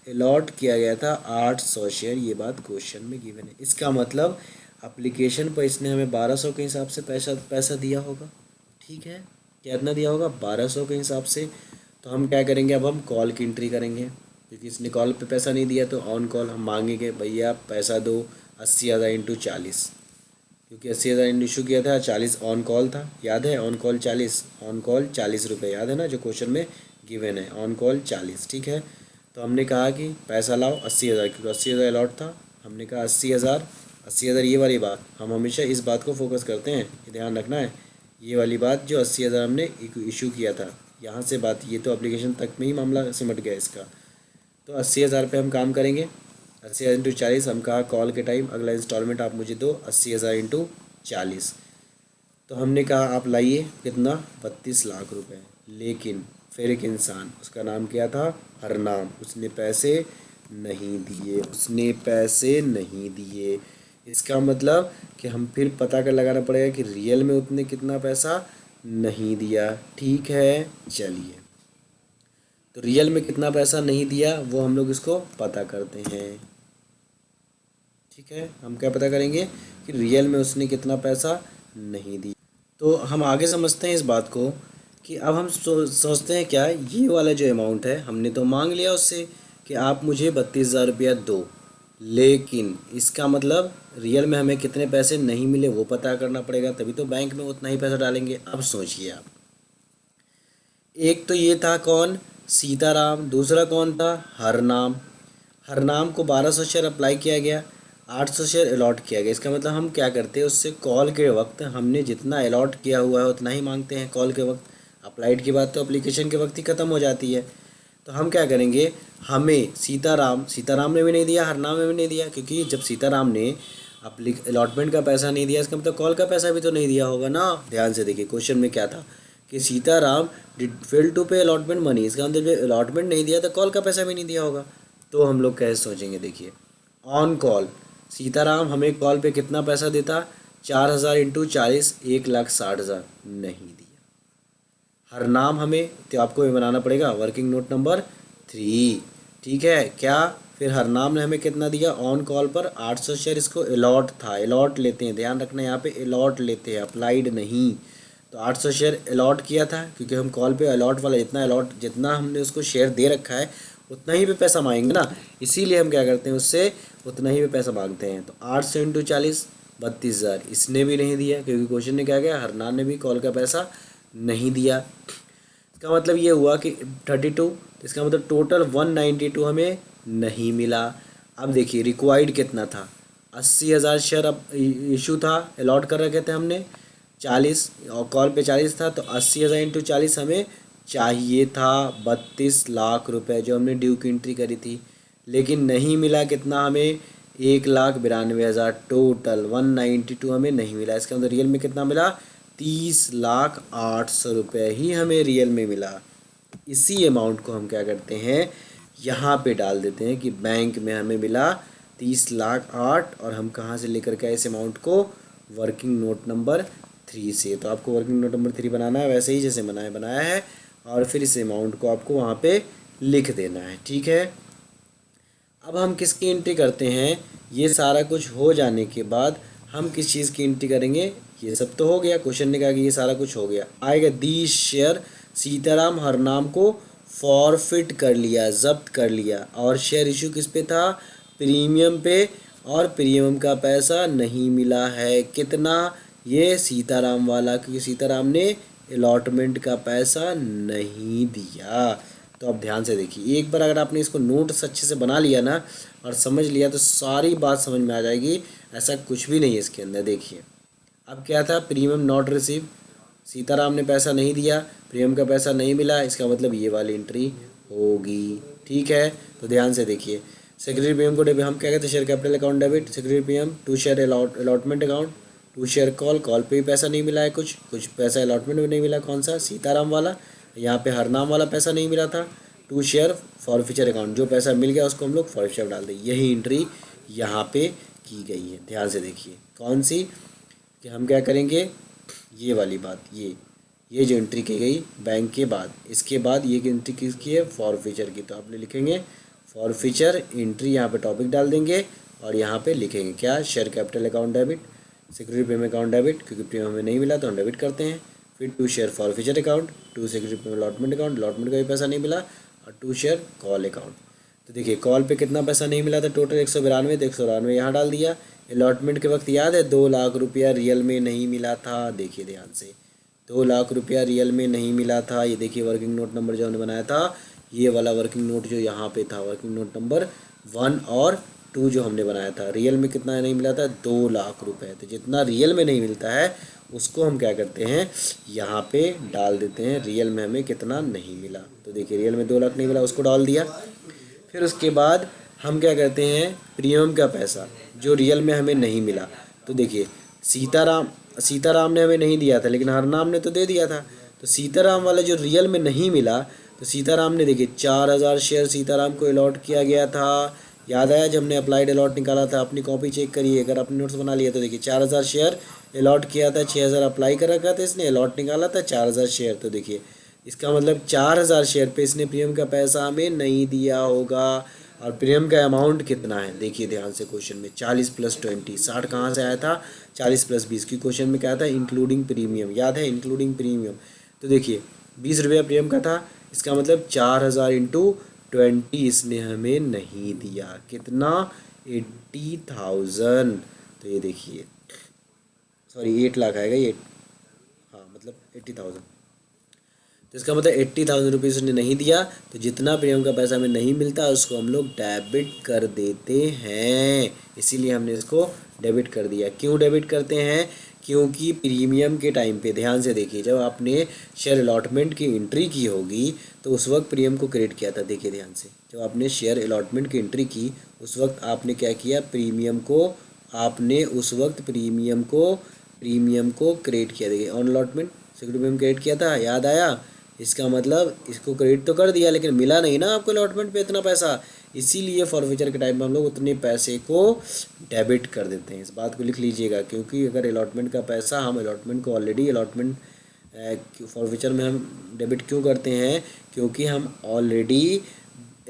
अलॉट किया गया था 800 शेयर। ये बात क्वेश्चन में गिवन है। इसका मतलब एप्लीकेशन पर इसने हमें 1200 के हिसाब से पैसा दिया होगा। ठीक है, कितना दिया होगा, 1200 के हिसाब से। तो हम क्या करेंगे, अब हम कॉल की एंट्री करेंगे, क्योंकि इसने कॉल पे पैसा नहीं दिया, तो ऑन कॉल हम मांगेंगे, भैया पैसा दो 80,000 इंटू 40, क्योंकि 80,000 इशू किया था, 40 ऑन कॉल था, याद है, ऑन कॉल 40, ऑन कॉल 40 रुपये, याद है ना, जो क्वेश्चन में गिवन है, ऑन कॉल 40। ठीक है, तो हमने कहा कि पैसा लाओ 80,000, क्योंकि 80,000 अलॉट था। हमने कहा 80,000, 80,000, ये वाली बात, हम हमेशा इस बात को फोकस करते हैं, ये ध्यान रखना है, ये वाली बात जो 80,000 हमने इशू किया था, यहाँ से बात, ये तो एप्लीकेशन तक में ही मामला सिमट गया इसका। तो 80,000 पे हम काम करेंगे, 80,000 इंटू 40, हम कहा कॉल के टाइम अगला इंस्टॉलमेंट आप मुझे दो 80,000 इंटू 40। तो हमने कहा आप लाइए कितना, 32 लाख रुपए। लेकिन फिर एक इंसान, उसका नाम क्या था, हरनाम, उसने पैसे नहीं दिए, उसने पैसे नहीं दिए। इसका मतलब कि हम फिर पता कर लगाना पड़ेगा कि रियल में उसने कितना पैसा नहीं दिया। ठीक है, चलिए, तो रियल में कितना पैसा नहीं दिया वो हम लोग इसको पता करते हैं। ठीक है, हम क्या पता करेंगे कि रियल में उसने कितना पैसा नहीं दिया। तो हम आगे समझते हैं इस बात को कि अब हम सोचते हैं क्या, ये वाला जो अमाउंट है हमने तो मांग लिया उससे कि आप मुझे 32,000 रुपया दो, लेकिन इसका मतलब रियल में हमें कितने पैसे नहीं मिले वो पता करना पड़ेगा, तभी तो बैंक में उतना ही पैसा डालेंगे। अब सोचिए आप, एक तो ये था कौन, सीताराम, दूसरा कौन था, हरनाम। हरनाम को 1200 शेयर अप्लाई किया गया, 800 शेयर अलॉट किया गया। इसका मतलब हम क्या करते हैं, उससे कॉल के वक्त हमने जितना अलॉट किया हुआ है उतना ही मांगते हैं कॉल के वक्त। अप्लाइड की बात तो एप्लीकेशन के वक्त ही ख़त्म हो जाती है। तो हम क्या करेंगे, हमें सीताराम ने भी नहीं दिया, हरनाम ने भी नहीं दिया, क्योंकि जब सीताराम ने अलॉटमेंट का पैसा नहीं दिया, इसका मतलब कॉल का पैसा भी तो नहीं दिया होगा ना। ध्यान से देखिए क्वेश्चन में क्या था कि Sitaram did fail to pay allotment money, इसका मतलब जब अलॉटमेंट नहीं दिया तो कॉल का पैसा भी नहीं दिया होगा। तो हम लोग कैसे सोचेंगे, देखिए, ऑन कॉल सीताराम हमें कॉल पे कितना पैसा देता, 4,000 इंटू 40, 1,60,000 नहीं दिया। हरनाम हमें, तो आपको ये बनाना पड़ेगा वर्किंग नोट नंबर 3। ठीक है, क्या, फिर हरनाम ने हमें कितना दिया, ऑन कॉल पर 800 शेयर, इसको अलॉट था, अलॉट लेते हैं, ध्यान रखना यहाँ पे अलॉट लेते हैं, अप्लाइड नहीं। तो 800 शेयर अलॉट किया था, क्योंकि हम कॉल पे अलॉट वाला जितना हमने उसको शेयर दे रखा है उतना ही पे पैसा मांगेंगे ना, इसीलिए हम क्या करते हैं, उससे उतना ही पे पैसा मांगते हैं। तो 800 इंटू 40, 32,000, इसने भी नहीं दिया, क्योंकि क्वेश्चन ने क्या किया, हरनाम ने भी कॉल का पैसा नहीं दिया। इसका मतलब ये हुआ कि 32, इसका मतलब टोटल 192 हमें नहीं मिला। अब देखिए रिक्वायर्ड कितना था, 80,000 शेयर अब इशू था, अलॉट कर रखे थे हमने 40, और कॉल पे 40 था, तो 80,000 इंटू 40 हमें चाहिए था 32 लाख रुपए, जो हमने ड्यू की एंट्री करी थी। लेकिन नहीं मिला कितना हमें, 1,92,000, टोटल 192 हमें नहीं मिला। इसका मतलब रियल में कितना मिला, 30,08,000 रुपये ही हमें रियल में मिला। इसी अमाउंट को हम क्या करते हैं, यहाँ पे डाल देते हैं कि बैंक में हमें मिला 30,08,000, और हम कहाँ से लेकर के आए इस अमाउंट को, वर्किंग नोट नंबर 3 से। तो आपको वर्किंग नोट नंबर 3 बनाना है, वैसे ही जैसे बनाया है, और फिर इस अमाउंट को आपको वहाँ पे लिख देना है। ठीक है, अब हम किसकी एंट्री करते हैं, ये सारा कुछ हो जाने के बाद हम किस चीज़ की एंट्री करेंगे, ये सब तो हो गया, क्वेश्चन ने कहा कि ये सारा कुछ हो गया, आएगा दीज शेयर सीताराम हरनाम को फॉरफिट कर लिया, जब्त कर लिया, और शेयर इशू किस पे था, प्रीमियम पे, और प्रीमियम का पैसा नहीं मिला है, कितना, ये सीताराम वाला, क्योंकि सीताराम ने अलॉटमेंट का पैसा नहीं दिया। तो अब ध्यान से देखिए, एक बार अगर आपने इसको नोट्स अच्छे से बना लिया ना और समझ लिया तो सारी बात समझ में आ जाएगी। ऐसा कुछ भी नहीं है इसके अंदर। देखिए अब क्या था, प्रीमियम नॉट रिसीव, सीताराम ने पैसा नहीं दिया, प्रीमियम का पैसा नहीं मिला, इसका मतलब ये वाली एंट्री होगी। ठीक है, तो ध्यान से देखिए, सेक्रेटरी प्रीमियम को डेबिट, हम क्या कहते हैं, share capital account debit, secretary premium to share allotment account, to share call, call पे भी पैसा नहीं मिला है, कुछ पैसा अलॉटमेंट में नहीं मिला, कौन सा, सीताराम वाला, यहाँ पे हरनाम वाला पैसा नहीं मिला था, टू शेयर फॉरफीचर अकाउंट, जो पैसा मिल गया उसको हम लोग फॉरफीचर डाल दें। यही एंट्री यहाँ पे की गई है। ध्यान से देखिए कौन सी, कि हम क्या करेंगे, ये वाली बात, ये जो एंट्री की गई बैंक के बाद, इसके बाद ये एंट्री किसकी है, फॉरफीचर की। तो आप लिखेंगे फॉरफीचर एंट्री, यहाँ पे टॉपिक डाल देंगे और यहाँ पे लिखेंगे क्या, share capital account debit, security premium account debit, क्योंकि प्रीमियम हमें नहीं मिला तो हम डेबिट करते हैं। फिर to share forfeiture account, to security premium allotment account, allotment का भी पैसा नहीं मिला, और टू शेयर कॉल अकाउंट। तो देखिए कॉल पे कितना पैसा नहीं मिला था, टोटल 192, तो 192 यहाँ डाल दिया। अलॉटमेंट के वक्त याद है 2 लाख रुपया रियल में नहीं मिला था। देखिए ध्यान से, 2 लाख रुपया रियल में नहीं मिला था। ये देखिए वर्किंग नोट नंबर जो हमने बनाया था, ये वाला वर्किंग नोट जो यहाँ पे था, वर्किंग नोट नंबर 1 और 2 जो हमने बनाया था, रियल में कितना नहीं मिला था, 2 लाख रुपए। तो जितना रियल में नहीं मिलता है उसको हम क्या करते हैं, यहाँ पे डाल देते हैं, रियल में हमें कितना नहीं मिला। तो देखिए रियल में 2 लाख नहीं मिला, उसको डाल दिया। फिर उसके बाद हम क्या करते हैं, प्रीमियम का पैसा जो रियल में हमें नहीं मिला। तो देखिए सीताराम ने हमें नहीं दिया था, लेकिन हरनाम ने तो दे दिया था। तो सीताराम वाला जो रियल में नहीं मिला, तो सीताराम ने देखिए 4000 शेयर सीताराम को अलॉट किया गया था। याद आया जब हमने अप्लाइड अलॉट निकाला था, अपनी कॉपी चेक करिए, अगर आपने नोट्स बना लिया तो देखिए 4000 शेयर अलॉट किया था, 6000 अप्लाई कर रखा था इसने, अलॉट निकाला था 4000 शेयर। तो देखिए इसका मतलब 4000 शेयर पे इसने प्रीमियम का पैसा हमें नहीं दिया होगा। और प्रीमियम का अमाउंट कितना है, देखिए ध्यान से क्वेश्चन में 40 + 20, 60 कहाँ से आया था, 40 + 20 की क्वेश्चन में क्या था, इंक्लूडिंग प्रीमियम, याद है इंक्लूडिंग प्रीमियम। तो देखिए 20 रुपया प्रीमियम का था, इसका मतलब 4000 × 20 इसने हमें नहीं दिया, कितना, 80,000। तो ये देखिए सॉरी 8 लाख आएगा ये, हाँ मतलब 80,000। तो इसका मतलब 80,000 रुपीज़ उसने नहीं दिया। तो जितना प्रीमियम का पैसा हमें नहीं मिलता उसको हम लोग डेबिट कर देते हैं, इसीलिए हमने इसको डेबिट कर दिया। क्यों डेबिट करते हैं, क्योंकि प्रीमियम के टाइम पे ध्यान से देखिए, जब आपने शेयर अलॉटमेंट की एंट्री की होगी तो उस वक्त प्रीमियम को क्रेडिट किया था। देखिए ध्यान से, जब आपने शेयर अलॉटमेंट की एंट्री की उस वक्त आपने क्या किया, प्रीमियम को आपने उस वक्त प्रीमियम को क्रेडिट किया। देखिए on allotment security premium credit किया था, याद आया, इसका मतलब इसको क्रेडिट तो कर दिया लेकिन मिला नहीं ना आपको अलॉटमेंट पे इतना पैसा, इसीलिए फॉरफीचर के टाइम में हम लोग उतने पैसे को डेबिट कर देते हैं। इस बात को लिख लीजिएगा, क्योंकि अगर अलॉटमेंट का पैसा हम अलॉटमेंट को ऑलरेडी अलॉटमेंट फॉरफीचर में हम डेबिट क्यों करते हैं, क्योंकि हम ऑलरेडी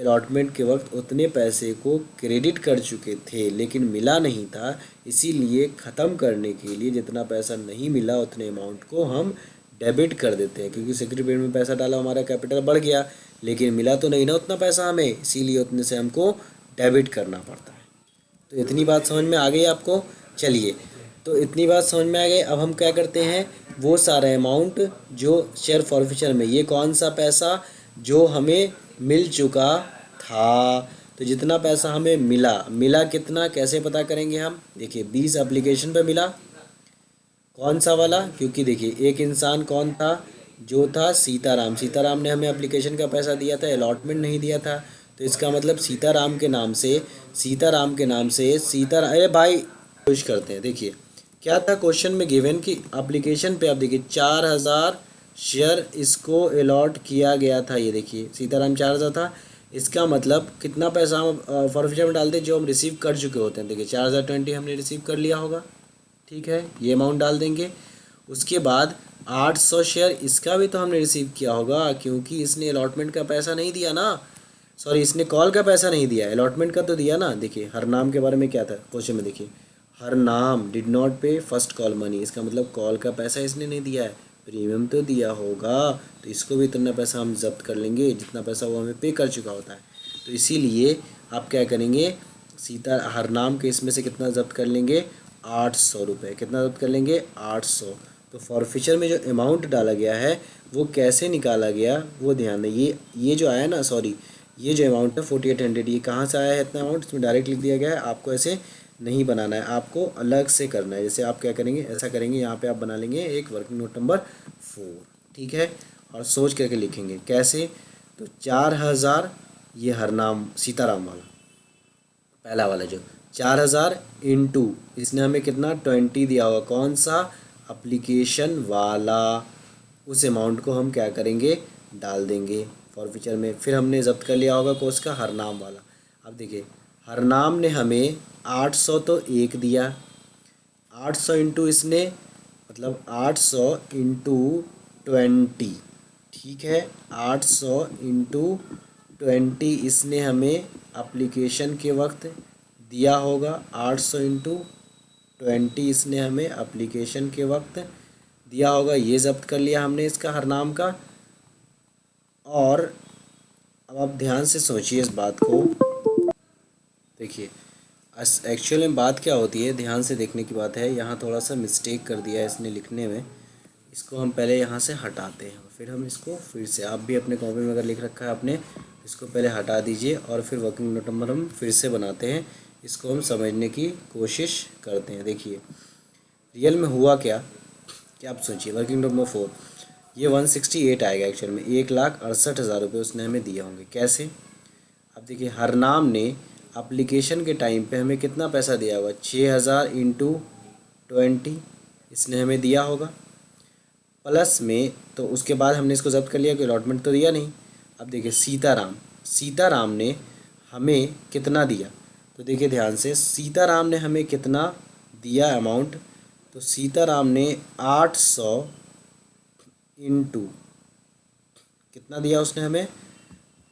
अलॉटमेंट के वक्त उतने पैसे को क्रेडिट कर चुके थे लेकिन मिला नहीं था, इसीलिए ख़त्म करने के लिए जितना पैसा नहीं मिला उतने अमाउंट को हम डेबिट कर देते हैं। क्योंकि सिक्योरिटी प्रीमियम में पैसा डाला, हमारा कैपिटल बढ़ गया लेकिन मिला तो नहीं ना उतना पैसा हमें, इसीलिए उतने से हमको डेबिट करना पड़ता है। तो इतनी बात समझ में आ गई आपको। चलिए, तो इतनी बात समझ में आ गई। अब हम क्या करते हैं, वो सारा अमाउंट जो शेयर फॉरफीचर में, ये कौन सा पैसा जो हमें मिल चुका था, तो जितना पैसा हमें मिला कितना, कैसे पता करेंगे हम, देखिए 20 एप्लीकेशन पे मिला, कौन सा वाला, क्योंकि देखिए एक इंसान कौन था, जो था सीताराम ने हमें एप्लीकेशन का पैसा दिया था, अलॉटमेंट नहीं दिया था। तो इसका मतलब सीताराम के नाम से अरे भाई कोशिश करते हैं। देखिए क्या था क्वेश्चन में गिवन कि एप्लीकेशन पे आप देखिए 4000 शेयर इसको अलॉट किया गया था। ये देखिए सीताराम 4000 था, इसका मतलब कितना पैसा हम फॉरफीचर में डालते हैं जो हम रिसीव कर चुके होते हैं। देखिए 4020 हमने रिसीव कर लिया होगा, ठीक है, ये अमाउंट डाल देंगे। उसके बाद 800 शेयर इसका भी तो हमने रिसीव किया होगा, क्योंकि इसने अलॉटमेंट का पैसा नहीं दिया ना, सॉरी इसने कॉल का पैसा नहीं दिया, अलॉटमेंट का तो दिया ना। देखिए हरनाम के बारे में क्या था क्वेश्चन में, देखिए हरनाम डिड नॉट पे फर्स्ट कॉल मनी, इसका मतलब कॉल का पैसा इसने नहीं दिया है, प्रीमियम तो दिया होगा, तो इसको भी इतना पैसा हम जब्त कर लेंगे जितना पैसा वो हमें पे कर चुका होता है। तो इसीलिए आप क्या करेंगे, हरनाम के इसमें से कितना जब्त कर लेंगे, 800 रुपये, कितना जब्त कर लेंगे, 800। तो फॉरफिचर में जो अमाउंट डाला गया है वो कैसे निकाला गया वो ध्यान दें। ये जो आया ना, सॉरी, ये जो अमाउंट है 4800, ये कहाँ से आया है इतना अमाउंट, इसमें डायरेक्ट लिख दिया गया है। आपको ऐसे नहीं बनाना है, आपको अलग से करना है। जैसे आप क्या करेंगे, ऐसा करेंगे, यहाँ पे आप बना लेंगे एक वर्किंग नोट नंबर 4, ठीक है, और सोच करके लिखेंगे कैसे। तो 4000, ये हरनाम सीताराम वाला पहला वाला जो 4000 इंटू इसने हमें कितना 20 दिया होगा, कौन सा, एप्लीकेशन वाला, उस अमाउंट को हम क्या करेंगे, डाल देंगे फॉरफिचर में। फिर हमने जब्त कर लिया होगा कोर्स का हरनाम वाला। अब देखिए हरनाम ने हमें 800 तो एक दिया, 800 इंटू इसने मतलब 800 इंटू 20, ठीक है, 800 इंटू 20 इसने हमें एप्लीकेशन के वक्त दिया होगा, 800 इंटू 20 इसने हमें एप्लीकेशन के वक्त दिया होगा। ये जब्त कर लिया हमने इसका हरनाम का। और अब आप ध्यान से सोचिए इस बात को, देखिए एक्चुअल में बात क्या होती है, ध्यान से देखने की बात है। यहाँ थोड़ा सा मिस्टेक कर दिया है इसने लिखने में, इसको हम पहले यहाँ से हटाते हैं, फिर हम इसको फिर से, आप भी अपने कॉपी में अगर लिख रखा है आपने, इसको पहले हटा दीजिए और फिर वर्किंग नोट नंबर हम फिर से बनाते हैं, इसको हम समझने की कोशिश करते हैं। देखिए रियल में हुआ क्या आप सोचिए। वर्किंग नोट नंबर 4, ये 168 आएगा एक्चुअल में, 1,68,000 रुपये उसने हमें दिए होंगे। कैसे, अब देखिए हरनाम ने एप्लीकेशन के टाइम पे हमें कितना पैसा दिया होगा, 6000 इंटू 20 इसने हमें दिया होगा, प्लस में, तो उसके बाद हमने इसको जब्त कर लिया कि अलॉटमेंट तो दिया नहीं। अब देखिए सीताराम ने हमें कितना दिया, तो देखिए ध्यान से, सीताराम ने हमें कितना दिया अमाउंट, तो सीताराम ने 800 इंटू कितना दिया उसने हमें,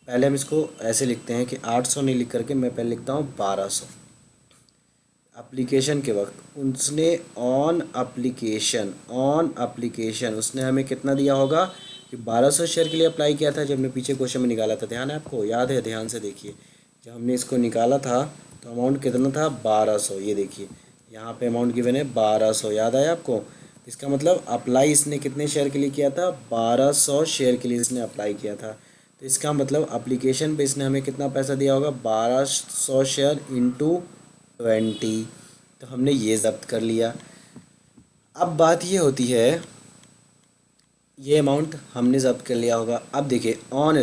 पहले हम इसको ऐसे लिखते हैं कि 800 नहीं लिख करके मैं पहले लिखता हूँ 1200। एप्लीकेशन के वक्त उसने ऑन एप्लीकेशन उसने हमें कितना दिया होगा कि 1200 शेयर के लिए अप्लाई किया था, जब हमने पीछे क्वेश्चन में निकाला था। ध्यान है आपको, याद है, ध्यान से देखिए, जब हमने इसको निकाला था तो अमाउंट कितना था 1200। ये देखिए यहाँ पे अमाउंट गिवन है 1200, याद आया आपको। इसका मतलब अप्लाई इसने कितने शेयर के लिए किया था, 1200 शेयर के लिए इसने अप्लाई किया था। तो इसका मतलब एप्लीकेशन पे इसने हमें कितना पैसा दिया होगा, 1200 शेयर इंटू 20। तो हमने ये जब्त कर लिया। अब बात ये होती है, ये अमाउंट हमने जब्त कर लिया होगा। अब देखिए ऑन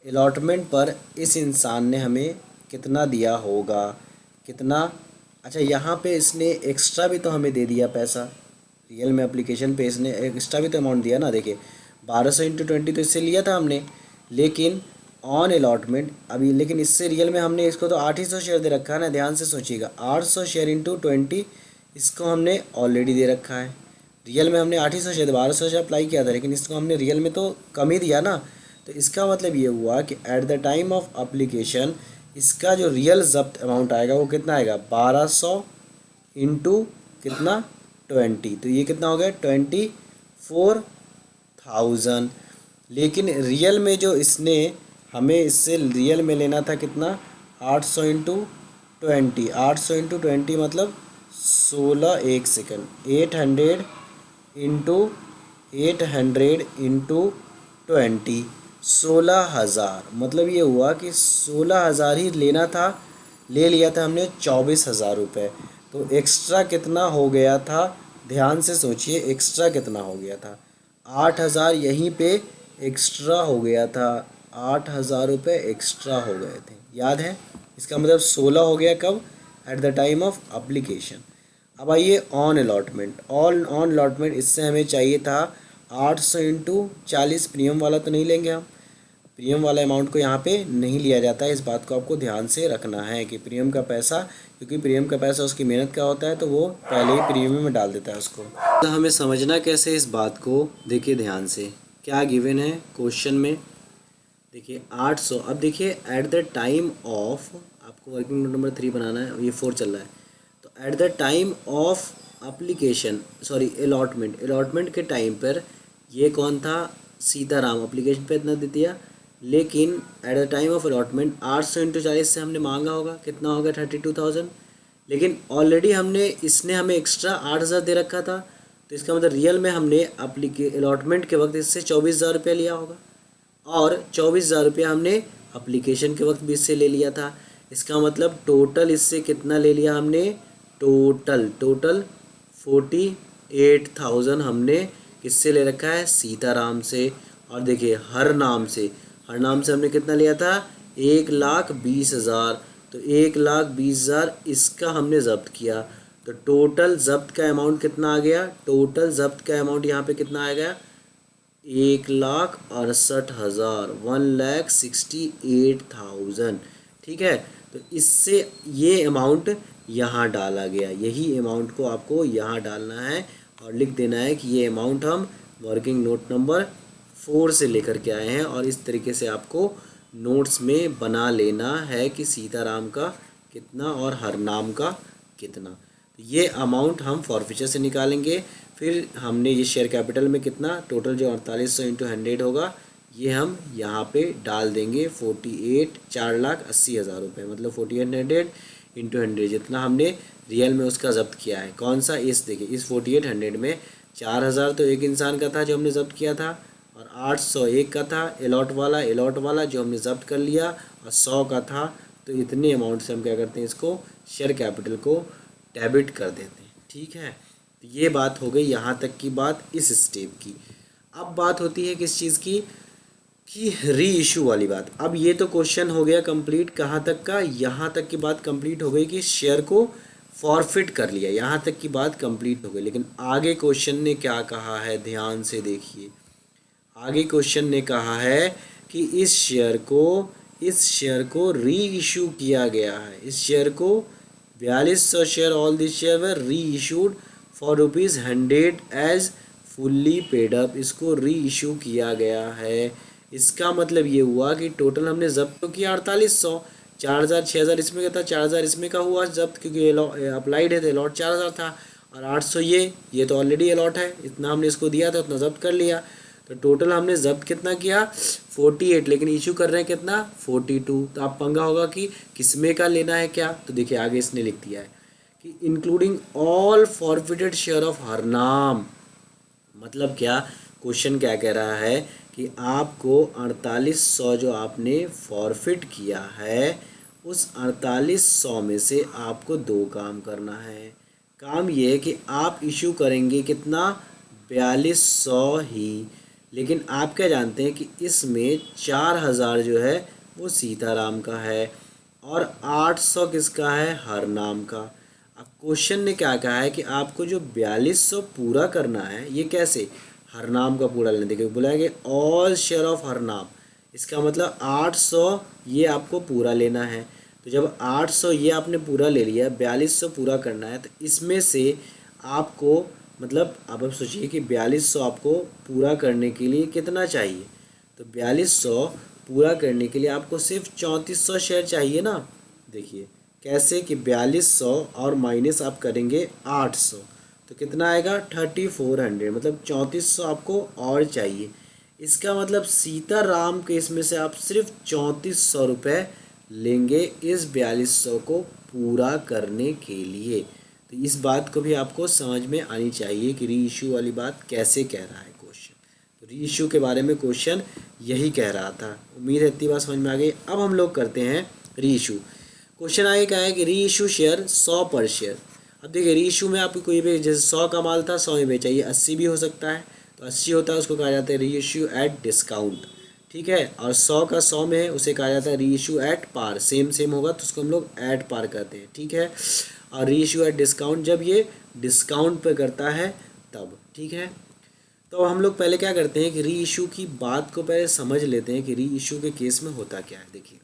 अलॉटमेंट पर इस इंसान ने हमें कितना दिया होगा, कितना, अच्छा यहाँ पे इसने एक्स्ट्रा भी तो हमें दे दिया पैसा, रियल में एप्लीकेशन पे इसने एक्स्ट्रा भी तो अमाउंट दिया ना। देखिए 1200 इंटू 20 तो इससे लिया था हमने, लेकिन ऑन अलॉटमेंट अभी, लेकिन इससे रियल में हमने इसको तो 800 शेयर दे रखा है ना। ध्यान से सोचिएगा, 800 शेयर इंटू 20 इसको हमने ऑलरेडी दे रखा है। रियल में हमने 800 शेयर 1200 शेयर अप्लाई किया था, लेकिन इसको हमने रियल में तो कम ही दिया ना। तो इसका मतलब ये हुआ कि at the time of application इसका जो रियल जब्त अमाउंट आएगा वो कितना आएगा, 1200 इंटू कितना 20, तो ये कितना हो गया 24,000। लेकिन रियल में जो इसने हमें इससे रियल में लेना था कितना, 800 इंटू 20, 800 इंटू 20 मतलब 16, एक सेकंड, 800 इंटू 20, 16,000। मतलब ये हुआ कि 16,000 ही लेना था, ले लिया था हमने 24,000 रुपये। तो एक्स्ट्रा कितना हो गया था, ध्यान से सोचिए, एक्स्ट्रा कितना हो गया था, 8,000 यहीं पे एक्स्ट्रा हो गया था, 8,000 रुपये एक्स्ट्रा हो गए थे, याद है। इसका मतलब 16 हो गया कब, at the time of application. अब आइए ऑन अलॉटमेंट, ऑन अलॉटमेंट इससे हमें चाहिए था 800 इंटू 40, प्रीमियम वाला तो नहीं लेंगे हम, प्रीमियम वाला अमाउंट को यहाँ पे नहीं लिया जाता है। इस बात को आपको ध्यान से रखना है कि प्रीमियम का पैसा, क्योंकि प्रीमियम का पैसा उसकी मेहनत का होता है, तो वो पहले ही प्रीमियम में डाल देता है उसको। तो हमें समझना कैसे इस बात को, देखिए ध्यान से, क्या गिवन है क्वेश्चन में, देखिए 800। अब देखिए एट द टाइम ऑफ, आपको वर्किंग नोट नंबर 3 बनाना है, ये 4 चल रहा है, तो at the time of application, sorry allotment के टाइम पर ये कौन था, सीताराम, एप्लीकेशन पे इतना दे दिया। लेकिन at the time of allotment 800 into 40 से हमने मांगा होगा, कितना होगा 32,000। लेकिन ऑलरेडी हमने इसने हमें एक्स्ट्रा 8,000 दे रखा था, तो इसका मतलब रियल में हमने अलॉटमेंट के वक्त इससे 24,000 रुपया लिया होगा, और 24,000 रुपया हमने अप्लीकेशन के वक्त भी इससे ले लिया था। इसका मतलब टोटल इससे कितना ले लिया हमने, टोटल 48,000 हमने किससे ले रखा है, सीताराम से। और देखिए हर नाम से हमने कितना लिया था, 1,20,000। तो 1,20,000 इसका हमने ज़ब्त किया, तो टोटल ज़ब्त का अमाउंट कितना आ गया, टोटल ज़ब्त का अमाउंट यहाँ पे कितना आ गया, 1,68,000, 1,68,000। ठीक है, तो इससे ये अमाउंट यहाँ डाला गया, यही अमाउंट को आपको यहाँ डालना है और लिख देना है कि ये अमाउंट हम वर्किंग नोट नंबर 4 से लेकर के आए हैं। और इस तरीके से आपको नोट्स में बना लेना है कि सीताराम का कितना और हरनाम का कितना। तो ये अमाउंट हम फॉरफिचर से निकालेंगे। फिर हमने ये शेयर कैपिटल में कितना टोटल जो 4800 इंटू 100 होगा, ये हम यहाँ पे डाल देंगे 4,80,000 रुपये, मतलब 4800 इंटू 100 जितना हमने रियल में उसका ज़ब्त किया है। कौन सा, इस देखिए इस 4800 में 4,000 तो एक इंसान का था जो हमने ज़ब्त किया था, और 801 का था अलॉट वाला जो हमने ज़ब्त कर लिया, और 100 का था। तो इतने अमाउंट से हम क्या करते हैं, इसको शेयर कैपिटल को डेबिट कर देते हैं। ठीक है, तो ये बात हो गई यहाँ तक की बात इस स्टेप की। अब बात होती है किस चीज़ की, कि री इशू वाली बात। अब ये तो क्वेश्चन हो गया कंप्लीट, कहाँ तक का, यहाँ तक की बात कंप्लीट हो गई कि शेयर को फॉरफिट कर लिया, यहाँ तक की बात कंप्लीट हो गई। लेकिन आगे क्वेश्चन ने क्या कहा है, ध्यान से देखिए। आगे क्वेश्चन ने कहा है कि इस शेयर को री इशू किया गया है। इस शेयर को 4200 share, all this share were reissued for ₹100 as fully paid up. इसको री इशू किया गया है। इसका मतलब ये हुआ कि टोटल हमने जब्त तो किया 4800, 4,000 6,000 इसमें का था, 4,000 इसमें का हुआ जब्त क्योंकि अप्लाइड है तो अलॉट 4,000 था, और 800 ये तो ऑलरेडी अलॉट है, इतना हमने इसको दिया था उतना जब्त कर लिया। तो टोटल हमने जब्त कितना किया, 48, लेकिन इशू कर रहे हैं कितना, 42। तो आप पंगा होगा कि किसमें का लेना है क्या। तो देखिए आगे इसने लिख दिया है कि including all forfeited share of Harnam. मतलब क्या, क्वेश्चन क्या कह रहा है कि आपको 4800 जो आपने फॉरफिट किया है, उस 4800 में से आपको 2 काम करना है। काम ये है कि आप इशू करेंगे कितना, 4200 ही। लेकिन आप क्या जानते हैं कि इसमें 4,000 जो है वो सीताराम का है और 800 किसका है, हरनाम का। अब क्वेश्चन ने क्या कहा है कि आपको जो 4200 पूरा करना है, ये कैसे, हरनाम का पूरा लेने। देखिए बोला है कि ऑल शेयर ऑफ हरनाम, इसका मतलब 800 ये आपको पूरा लेना है। तो जब 800 ये आपने पूरा ले लिया, 4200 पूरा करना है, तो इसमें से आपको मतलब अब सोचिए कि 4200 आपको पूरा करने के लिए कितना चाहिए। तो 4200 पूरा करने के लिए आपको सिर्फ 3400 शेयर चाहिए ना। देखिए कैसे कि 4200 और माइनस आप करेंगे 800, तो कितना आएगा, 3400, मतलब 3400 आपको और चाहिए। इसका मतलब सीताराम के इसमें से आप सिर्फ 3400 रुपये लेंगे इस 4200 को पूरा करने के लिए। तो इस बात को भी आपको समझ में आनी चाहिए कि री इशू वाली बात कैसे कह रहा है क्वेश्चन। तो री इशू के बारे में क्वेश्चन यही कह रहा था। उम्मीद है इतनी बात समझ में आ गई। अब हम लोग करते हैं री इशू। क्वेश्चन आगे क्या है कि री इशू शेयर 100 पर शेयर। अब देखिए री इशू में आपको कोई भी जैसे 100 का माल था 100 में बेचा, ये 80 भी हो सकता है, तो 80 होता है उसको कहा जाता है री इशू एट डिस्काउंट। ठीक है, और 100 का 100 में है उसे कहा जाता है री इशू एट पार, सेम होगा तो उसको हम लोग एट पार कहते हैं। ठीक है, और री इशू एट डिस्काउंट जब ये डिस्काउंट पे करता है तब। ठीक है, तो हम लोग पहले क्या करते हैं कि री इशू की बात को पहले समझ लेते हैं कि री इशू के केस में होता क्या है। देखिए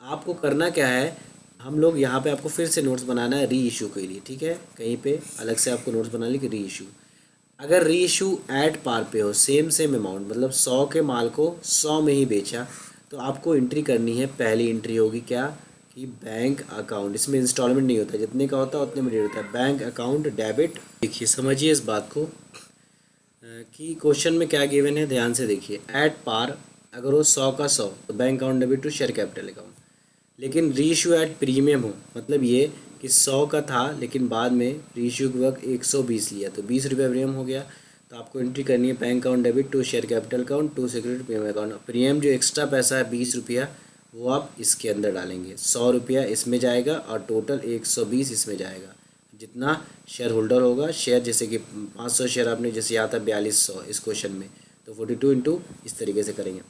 आपको करना क्या है, हम लोग यहाँ पे आपको फिर से नोट्स बनाना है री इशू के लिए। ठीक है, कहीं पे अलग से आपको नोट्स बना ली कि री इशू, अगर री इशू एट पार पे हो, सेम अमाउंट, मतलब 100 के माल को 100 में ही बेचा, तो आपको एंट्री करनी है। पहली एंट्री होगी क्या कि बैंक अकाउंट, इसमें इंस्टॉलमेंट नहीं होता, जितने का होता है उतने में डेट होता है, बैंक अकाउंट डेबिट। देखिए समझिए इस बात को कि क्वेश्चन में क्या गिवन है, ध्यान से देखिए। एट पार अगर वो 100 का 100 तो bank account debit to share capital account. लेकिन री इशू एट प्रीमियम हो, मतलब ये कि 100 का था लेकिन बाद में रीइश्यू के वक्त 120 लिया, तो 20 रुपये प्रीमियम हो गया। तो आपको एंट्री करनी है bank account debit to share capital account to security premium account. Premium जो एक्स्ट्रा पैसा है 20 रुपया वो आप इसके अंदर डालेंगे, 100 रुपया इसमें जाएगा और टोटल 120 इसमें जाएगा। जितना शेयर होल्डर होगा, शेयर जैसे कि 500 शेयर आपने जैसे आता है 4200 इस क्वेश्चन में, तो 42 इंटू इस तरीके से करेंगे।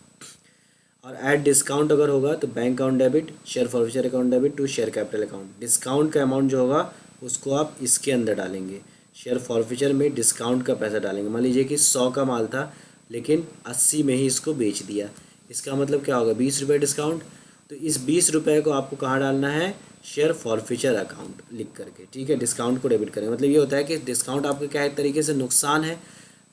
और ऐड डिस्काउंट अगर होगा तो bank account debit share forfeiture account debit to share capital account. Discount का अमाउंट जो होगा उसको आप इसके अंदर डालेंगे, शेयर फॉरफिचर में डिस्काउंट का पैसा डालेंगे। मान लीजिए कि 100 का माल था लेकिन 80 में ही इसको बेच दिया, इसका मतलब क्या होगा 20 रुपये डिस्काउंट। तो इस 20 रुपये को आपको कहाँ डालना है, शेयर फॉरफिचर अकाउंट लिख करके, ठीक है। डिस्काउंट को डेबिट करेंगे, मतलब ये होता है कि डिस्काउंट आपका क्या एक तरीके से नुकसान है,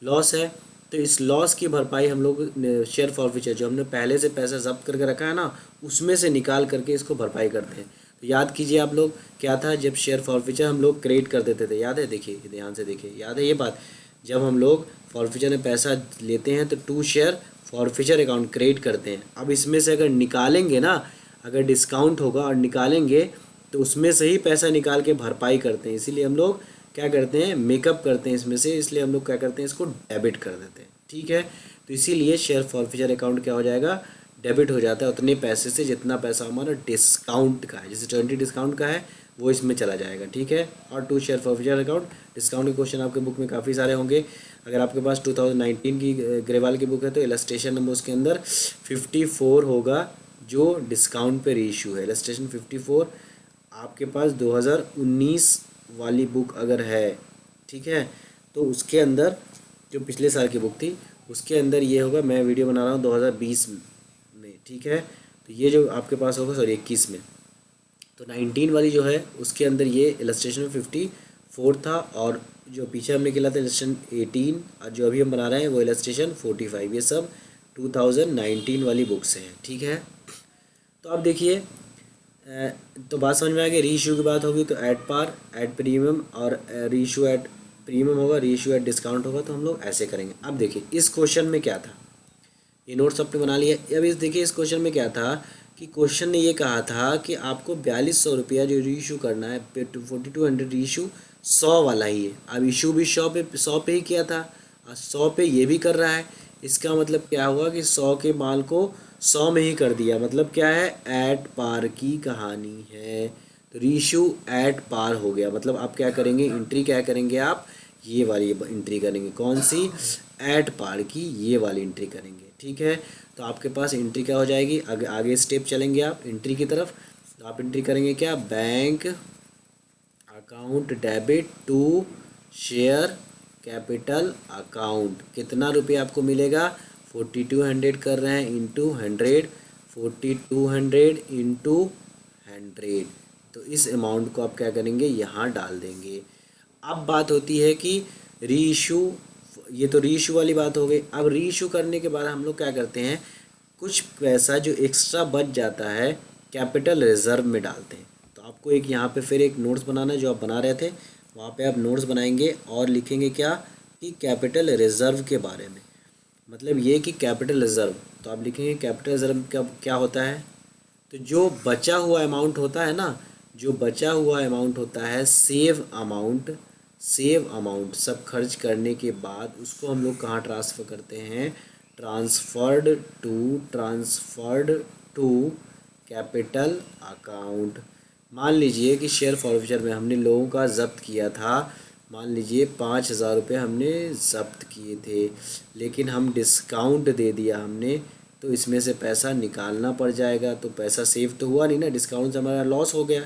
लॉस है, तो इस लॉस की भरपाई हम लोग शेयर फॉरफिचर जो हमने पहले से पैसा जब्त करके रखा है ना उसमें से निकाल करके इसको भरपाई करते हैं। तो याद कीजिए आप लोग क्या था, जब शेयर फॉरफिचर हम लोग क्रेडिट कर देते थे, याद है, देखिए ध्यान से देखिए, याद है ये बात, जब हम लोग फॉरफिचर में पैसा लेते हैं तो to share forfeiture account create करते हैं। अब इसमें से अगर निकालेंगे ना, अगर डिस्काउंट होगा और निकालेंगे तो उसमें से ही पैसा निकाल के भरपाई करते हैं, इसीलिए हम लोग क्या करते हैं, मेकअप करते हैं इसमें से, इसलिए हम लोग क्या करते हैं, इसको डेबिट कर देते हैं, ठीक है। तो इसीलिए शेयर फॉरफिचर अकाउंट क्या हो जाएगा, डेबिट हो जाता है उतने पैसे से जितना पैसा हमारा डिस्काउंट का है, जैसे 20 डिस्काउंट का है वो इसमें चला जाएगा, ठीक है। और to share forfeiture account discount के क्वेश्चन आपके बुक में काफ़ी सारे होंगे। अगर आपके पास 2019 की ग्रेवाल की बुक है तो इलस्ट्रेशन नंबर उसके अंदर 54 होगा जो डिस्काउंट पे रीइश्यू है। इलस्ट्रेशन 54 आपके पास 2019 वाली बुक अगर है, ठीक है, तो उसके अंदर जो पिछले साल की बुक थी उसके अंदर ये होगा। मैं वीडियो बना रहा हूँ 2020 में, ठीक है, तो ये जो आपके पास होगा, सॉरी 21 में, तो 19 वाली जो है उसके अंदर ये इलस्ट्रेशन 54 था, और जो पीछे हमने खेला था इलस्ट्रेशन 18 और जो अभी हम बना रहे हैं वो इलस्ट्रेशन 45, ये सब 2019 वाली बुक्स हैं, ठीक है। तो अब देखिए, तो बात समझ में आ गई। रीइश्यू की बात होगी तो ऐड पार, ऐड प्रीमियम और रीइश्यू ऐड प्रीमियम होगा, रीइश्यू ऐड डिस्काउंट होगा, तो हम लोग ऐसे करेंगे। अब देखिए इस क्वेश्चन में क्या था, ये नोट्स आपने बना लिया। अब इस देखिए इस क्वेश्चन में क्या था कि क्वेश्चन ने ये कहा था कि आपको 4200 रुपया जो रीइश्यू करना है, 4200 रीइश्यू 100 वाला ही है। अब इशू भी 100 पे ही किया था और 100 पे ये भी कर रहा है, इसका मतलब क्या हुआ कि 100 के माल को 100 में ही कर दिया, मतलब क्या है, एट पार की कहानी है। तो रीइश्यू एट पार हो गया, मतलब आप क्या करेंगे, एंट्री क्या करेंगे, आप ये वाली एंट्री करेंगे, कौन सी, एट पार की ये वाली एंट्री करेंगे, ठीक है। तो आपके पास एंट्री क्या हो जाएगी, आगे स्टेप चलेंगे आप एंट्री की तरफ, तो आप एंट्री करेंगे क्या, bank account debit to share capital account. कितना रुपये आपको मिलेगा, 4200 कर रहे हैं इंटू 100, 4200 इंटू 100, तो इस अमाउंट को आप क्या करेंगे, यहाँ डाल देंगे। अब बात होती है कि रीइश्यू, ये तो रीइश्यू वाली बात हो गई। अब रीइश्यू करने के बाद हम लोग क्या करते हैं, कुछ पैसा जो एक्स्ट्रा बच जाता है कैपिटल रिजर्व में डालते हैं। तो आपको एक यहाँ पे फिर एक नोट्स बनाना है जो आप बना रहे थे, वहाँ पे आप नोट्स बनाएंगे और लिखेंगे क्या, कि कैपिटल रिजर्व के बारे में, मतलब ये कि कैपिटल रिजर्व, तो आप लिखेंगे कैपिटल रिजर्व क्या होता है, तो जो बचा हुआ अमाउंट होता है ना, जो बचा हुआ अमाउंट होता है, सेव अमाउंट सब खर्च करने के बाद उसको हम लोग कहाँ ट्रांसफ़र करते हैं, ट्रांसफर्ड टू कैपिटल अकाउंट। मान लीजिए कि शेयर फॉरफिचर में हमने लोगों का जब्त किया था, मान लीजिए 5000 रुपये हमने जब्त किए थे, लेकिन हम डिस्काउंट दे दिया हमने, तो इसमें से पैसा निकालना पड़ जाएगा। तो पैसा सेव तो हुआ नहीं ना, डिस्काउंट से हमारा लॉस हो गया।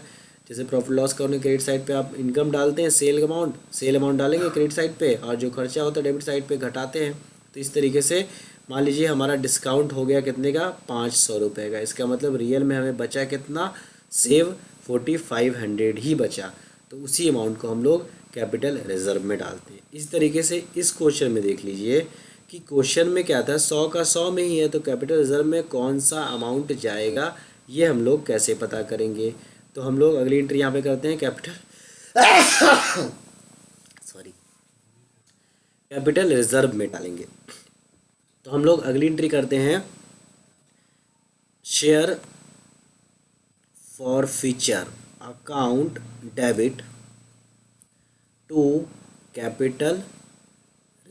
जैसे प्रॉफिट लॉस करने क्रेडिट साइड पे आप इनकम डालते हैं, सेल अमाउंट डालेंगे क्रेडिट साइड पे, और जो खर्चा होता है डेबिट साइड पे घटाते हैं। तो इस तरीके से मान लीजिए हमारा डिस्काउंट हो गया कितने का, 500 रुपये का, इसका मतलब रियल में हमें बचा कितना, सेव 4500 ही बचा। तो उसी अमाउंट को हम लोग कैपिटल रिजर्व में डालते हैं। इस तरीके से इस क्वेश्चन में देख लीजिए कि क्वेश्चन में क्या था, 100 का 100 में ही है, तो कैपिटल रिजर्व में कौन सा अमाउंट जाएगा ये हम लोग कैसे पता करेंगे। तो हम लोग अगली एंट्री यहाँ पे करते हैं, कैपिटल रिजर्व में डालेंगे। तो हम लोग अगली एंट्री करते हैं, share forfeiture account debit to capital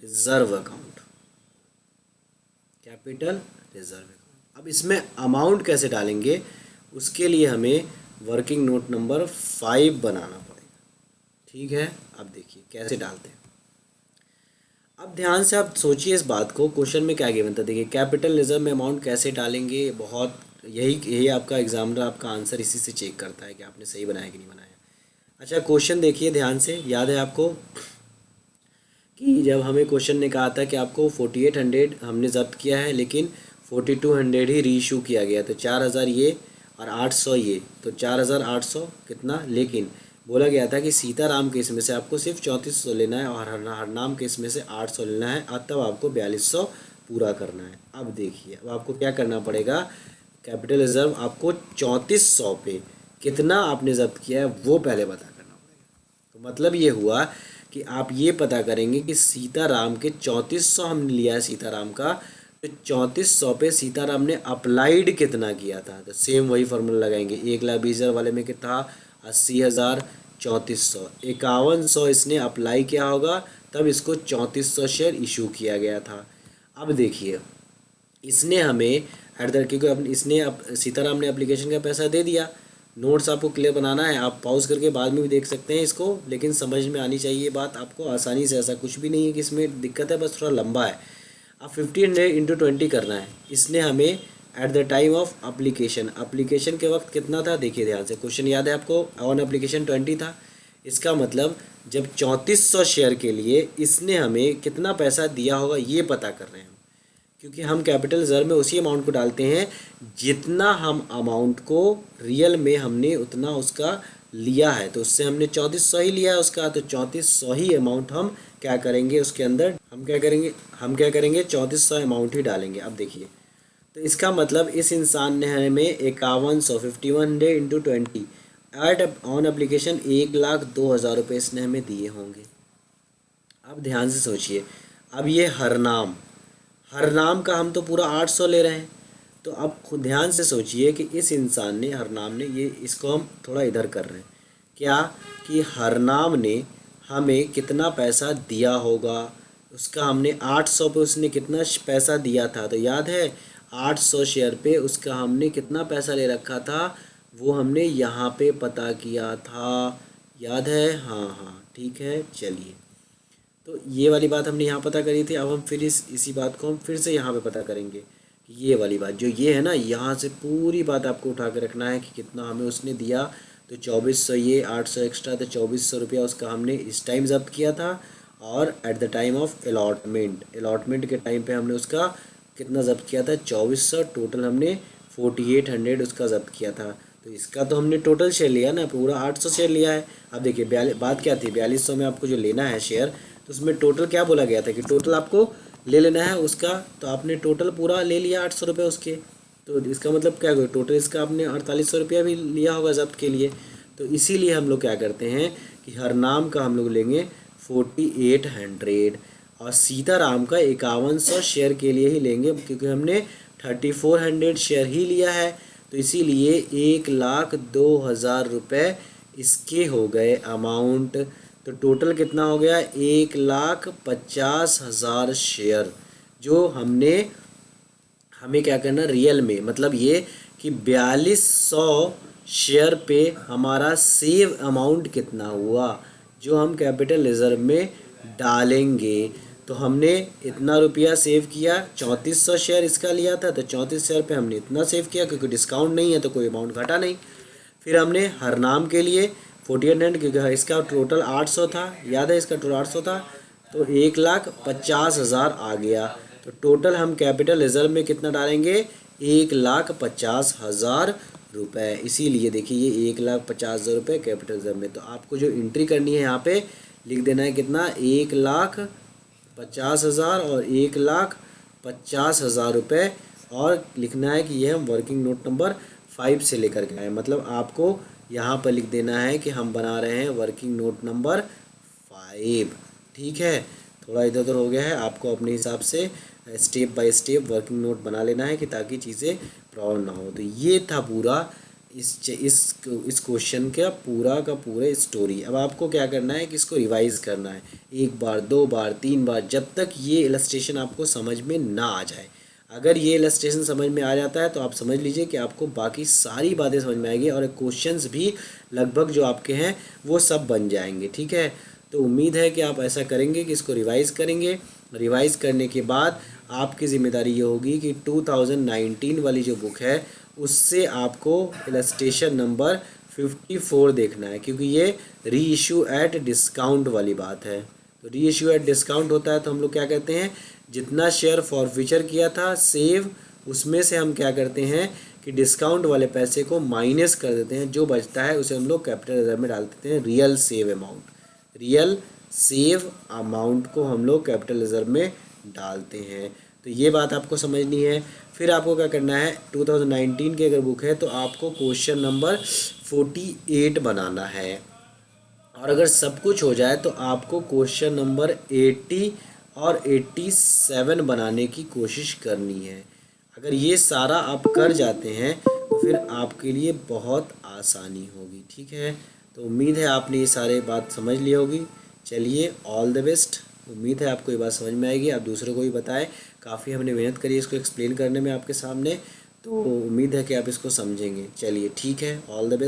reserve account, capital reserve account. अब इसमें अमाउंट कैसे डालेंगे, उसके लिए हमें वर्किंग नोट नंबर 5 बनाना पड़ेगा। ठीक है, अब देखिए कैसे डालते हैं। अब ध्यान से आप सोचिए इस बात को, क्वेश्चन में क्या गिवन था। देखिए कैपिटल रिजर्व में अमाउंट कैसे डालेंगे, बहुत यही आपका एग्जामिनर आपका आंसर इसी से चेक करता है कि आपने सही बनाया कि नहीं बनाया। अच्छा क्वेश्चन देखिए ध्यान से, याद है आपको कि जब हमें क्वेश्चन ने कहा था कि आपको 4800 हमने जब्त किया है, लेकिन 4200 ही रीइशू किया गया, तो 4000 ये और 800 ये, तो 4800 कितना। लेकिन बोला गया था कि सीताराम केस में से आपको सिर्फ 3400 लेना है और हरनाम केस में से 800 लेना है, और तब आपको 4200 पूरा करना है। अब देखिए अब आपको क्या करना पड़ेगा, कैपिटल रिजर्व आपको 3400 पे कितना आपने जब्त किया है वो पहले पता करना पड़ेगा। तो मतलब ये हुआ कि आप ये पता करेंगे कि सीताराम के 3400 हमने लिया है सीताराम का, तो 3400 पे सीताराम ने अप्लाइड कितना किया था, तो सेम वही फार्मूला लगाएंगे। 1,20,000 वाले में कितना 80,000, 3400, 5100 इसने अप्लाई किया होगा, तब इसको 3400 शेयर इशू किया गया था। अब देखिए इसने हमें क्योंकि इसने सीताराम ने एप्लीकेशन का पैसा दे दिया। नोट्स आपको क्लियर बनाना है, आप पॉज करके बाद में भी देख सकते हैं इसको, लेकिन समझ में आनी चाहिए बात आपको आसानी से। ऐसा कुछ भी नहीं है कि इसमें दिक्कत है, बस थोड़ा लंबा है। अब 1500 इंटू 20 करना है। इसने हमें at the time of application के वक्त कितना था, देखिए ध्यान से, क्वेश्चन याद है आपको, ऑन एप्लीकेशन 20 था। इसका मतलब जब 3400 शेयर के लिए इसने हमें कितना पैसा दिया होगा ये पता कर रहे हैं हम, क्योंकि हम कैपिटल रिजर्व में उसी अमाउंट को डालते हैं जितना हम अमाउंट को रियल में हमने उतना उसका लिया है, तो उससे हमने 3400 ही लिया है उसका, तो 3400 ही अमाउंट हम क्या करेंगे उसके अंदर, हम क्या करेंगे 3400 अमाउंट ही डालेंगे। अब देखिए तो इसका मतलब इस इंसान ने हमें 5100 5100 इंटू 20 एट ऑन एप्लीकेशन 1,02,000 रुपये इसने हमें दिए होंगे। अब ध्यान से सोचिए, अब ये हरनाम का हम तो पूरा 800 ले रहे हैं, तो अब खुद ध्यान से सोचिए कि इस इंसान ने हरनाम ने ये इसको हम थोड़ा इधर कर रहे हैं क्या, कि हरनाम ने हमें कितना पैसा दिया होगा, उसका हमने 800 पे उसने कितना पैसा दिया था, तो याद है 800 शेयर पे उसका हमने कितना पैसा ले रखा था, वो हमने यहाँ पे पता किया था, याद है। हाँ ठीक है, चलिए तो ये वाली बात हमने यहाँ पता करी थी। अब हम फिर इसी बात को हम फिर से यहाँ पे पता करेंगे कि ये वाली बात जो ये है ना, यहाँ से पूरी बात आपको उठा के रखना है कि कितना हमें उसने दिया, तो 2400 ये 800 एक्स्ट्रा, तो 2400 रुपया उसका हमने इस टाइम जब्त किया था, और at the time of allotment के टाइम पे हमने उसका कितना जब्त किया था 2400, टोटल हमने 4800 उसका जब्त किया था। तो इसका तो हमने टोटल शेयर लिया ना, पूरा 800 शेयर लिया है। अब देखिए बात क्या थी, 4200 में आपको जो लेना है शेयर, तो उसमें टोटल क्या बोला गया था कि टोटल आपको ले लेना है उसका, तो आपने टोटल पूरा ले लिया 800 रुपये उसके, तो इसका मतलब क्या हुआ, टोटल इसका आपने 4800 रुपया भी लिया होगा जब्त के लिए। तो इसीलिए हम लोग क्या करते हैं कि हरनाम का हम लोग लेंगे 4800 और सीताराम का 5100 शेयर के लिए ही लेंगे, क्योंकि हमने 3400 शेयर ही लिया है, तो इसीलिए 1,02,000 रुपये इसके हो गए अमाउंट। तो टोटल कितना हो गया 1,50,000 शेयर, जो हमें क्या करना रियल में, मतलब ये कि 4200 शेयर पे हमारा सेव अमाउंट कितना हुआ जो हम कैपिटल रिजर्व में डालेंगे। तो हमने इतना रुपया सेव किया, 3400 शेयर इसका लिया था, तो 34 शेयर पे हमने इतना सेव किया, क्योंकि डिस्काउंट नहीं है तो कोई अमाउंट घटा नहीं। फिर हमने हरनाम के लिए 4800, क्योंकि इसका टोटल 800 था, याद है इसका टोटल 800 था, तो 1,50,000 आ गया। तो टोटल हम कैपिटल रिजर्व में कितना डालेंगे 1,50,000 रुपये। इसीलिए देखिए ये 1,50,000 रुपये कैपिटल रिजर्व में। तो आपको जो एंट्री करनी है यहाँ पे लिख देना है कितना 1,50,000 और 1,50,000 रुपये, और लिखना है कि ये हम वर्किंग नोट नंबर 5 से लेकर के आए। मतलब आपको यहाँ पर लिख देना है कि हम बना रहे हैं वर्किंग नोट नंबर 5। ठीक है, थोड़ा इधर उधर हो गया है, आपको अपने हिसाब से step by step working note बना लेना है कि ताकि चीज़ें प्रॉब्लम ना हो। तो ये था पूरा इस क्वेश्चन का पूरा स्टोरी। अब आपको क्या करना है कि इसको रिवाइज करना है 1 बार 2 बार 3 बार, जब तक ये इलस्ट्रेशन आपको समझ में ना आ जाए। अगर ये इलस्ट्रेशन समझ में आ जाता है तो आप समझ लीजिए कि आपको बाकी सारी बातें समझ में आएगी और क्वेश्चंस भी लगभग जो आपके हैं वो सब बन जाएंगे। ठीक है, तो उम्मीद है कि आप ऐसा करेंगे कि इसको रिवाइज करेंगे। रिवाइज करने के बाद आपकी ज़िम्मेदारी ये होगी कि 2019 वाली जो बुक है उससे आपको इलस्ट्रेशन नंबर 54 देखना है, क्योंकि ये री इशू एट डिस्काउंट वाली बात है। तो री इशू एट डिस्काउंट होता है तो हम लोग क्या कहते हैं, जितना शेयर फॉरफीचर किया था सेव, उसमें से हम क्या करते हैं कि डिस्काउंट वाले पैसे को माइनस कर देते हैं, जो बचता है उसे हम लोग कैपिटल रिजर्व में डाल देते हैं। रियल सेव अमाउंट को हम लोग कैपिटल रिजर्व में डालते हैं। तो ये बात आपको समझनी है। फिर आपको क्या करना है, 2019 की अगर बुक है तो आपको क्वेश्चन नंबर 48 बनाना है, और अगर सब कुछ हो जाए तो आपको क्वेश्चन नंबर 80 और 87 बनाने की कोशिश करनी है। अगर ये सारा आप कर जाते हैं तो फिर आपके लिए बहुत आसानी होगी। ठीक है, तो उम्मीद है आपने ये सारे बात समझ ली होगी। चलिए, ऑल द बेस्ट। उम्मीद है आपको ये बात समझ में आएगी, आप दूसरों को भी बताएं। काफ़ी हमने मेहनत करी इसको एक्सप्लेन करने में आपके सामने, तो उम्मीद है कि आप इसको समझेंगे। चलिए ठीक है, ऑल द बेस्ट।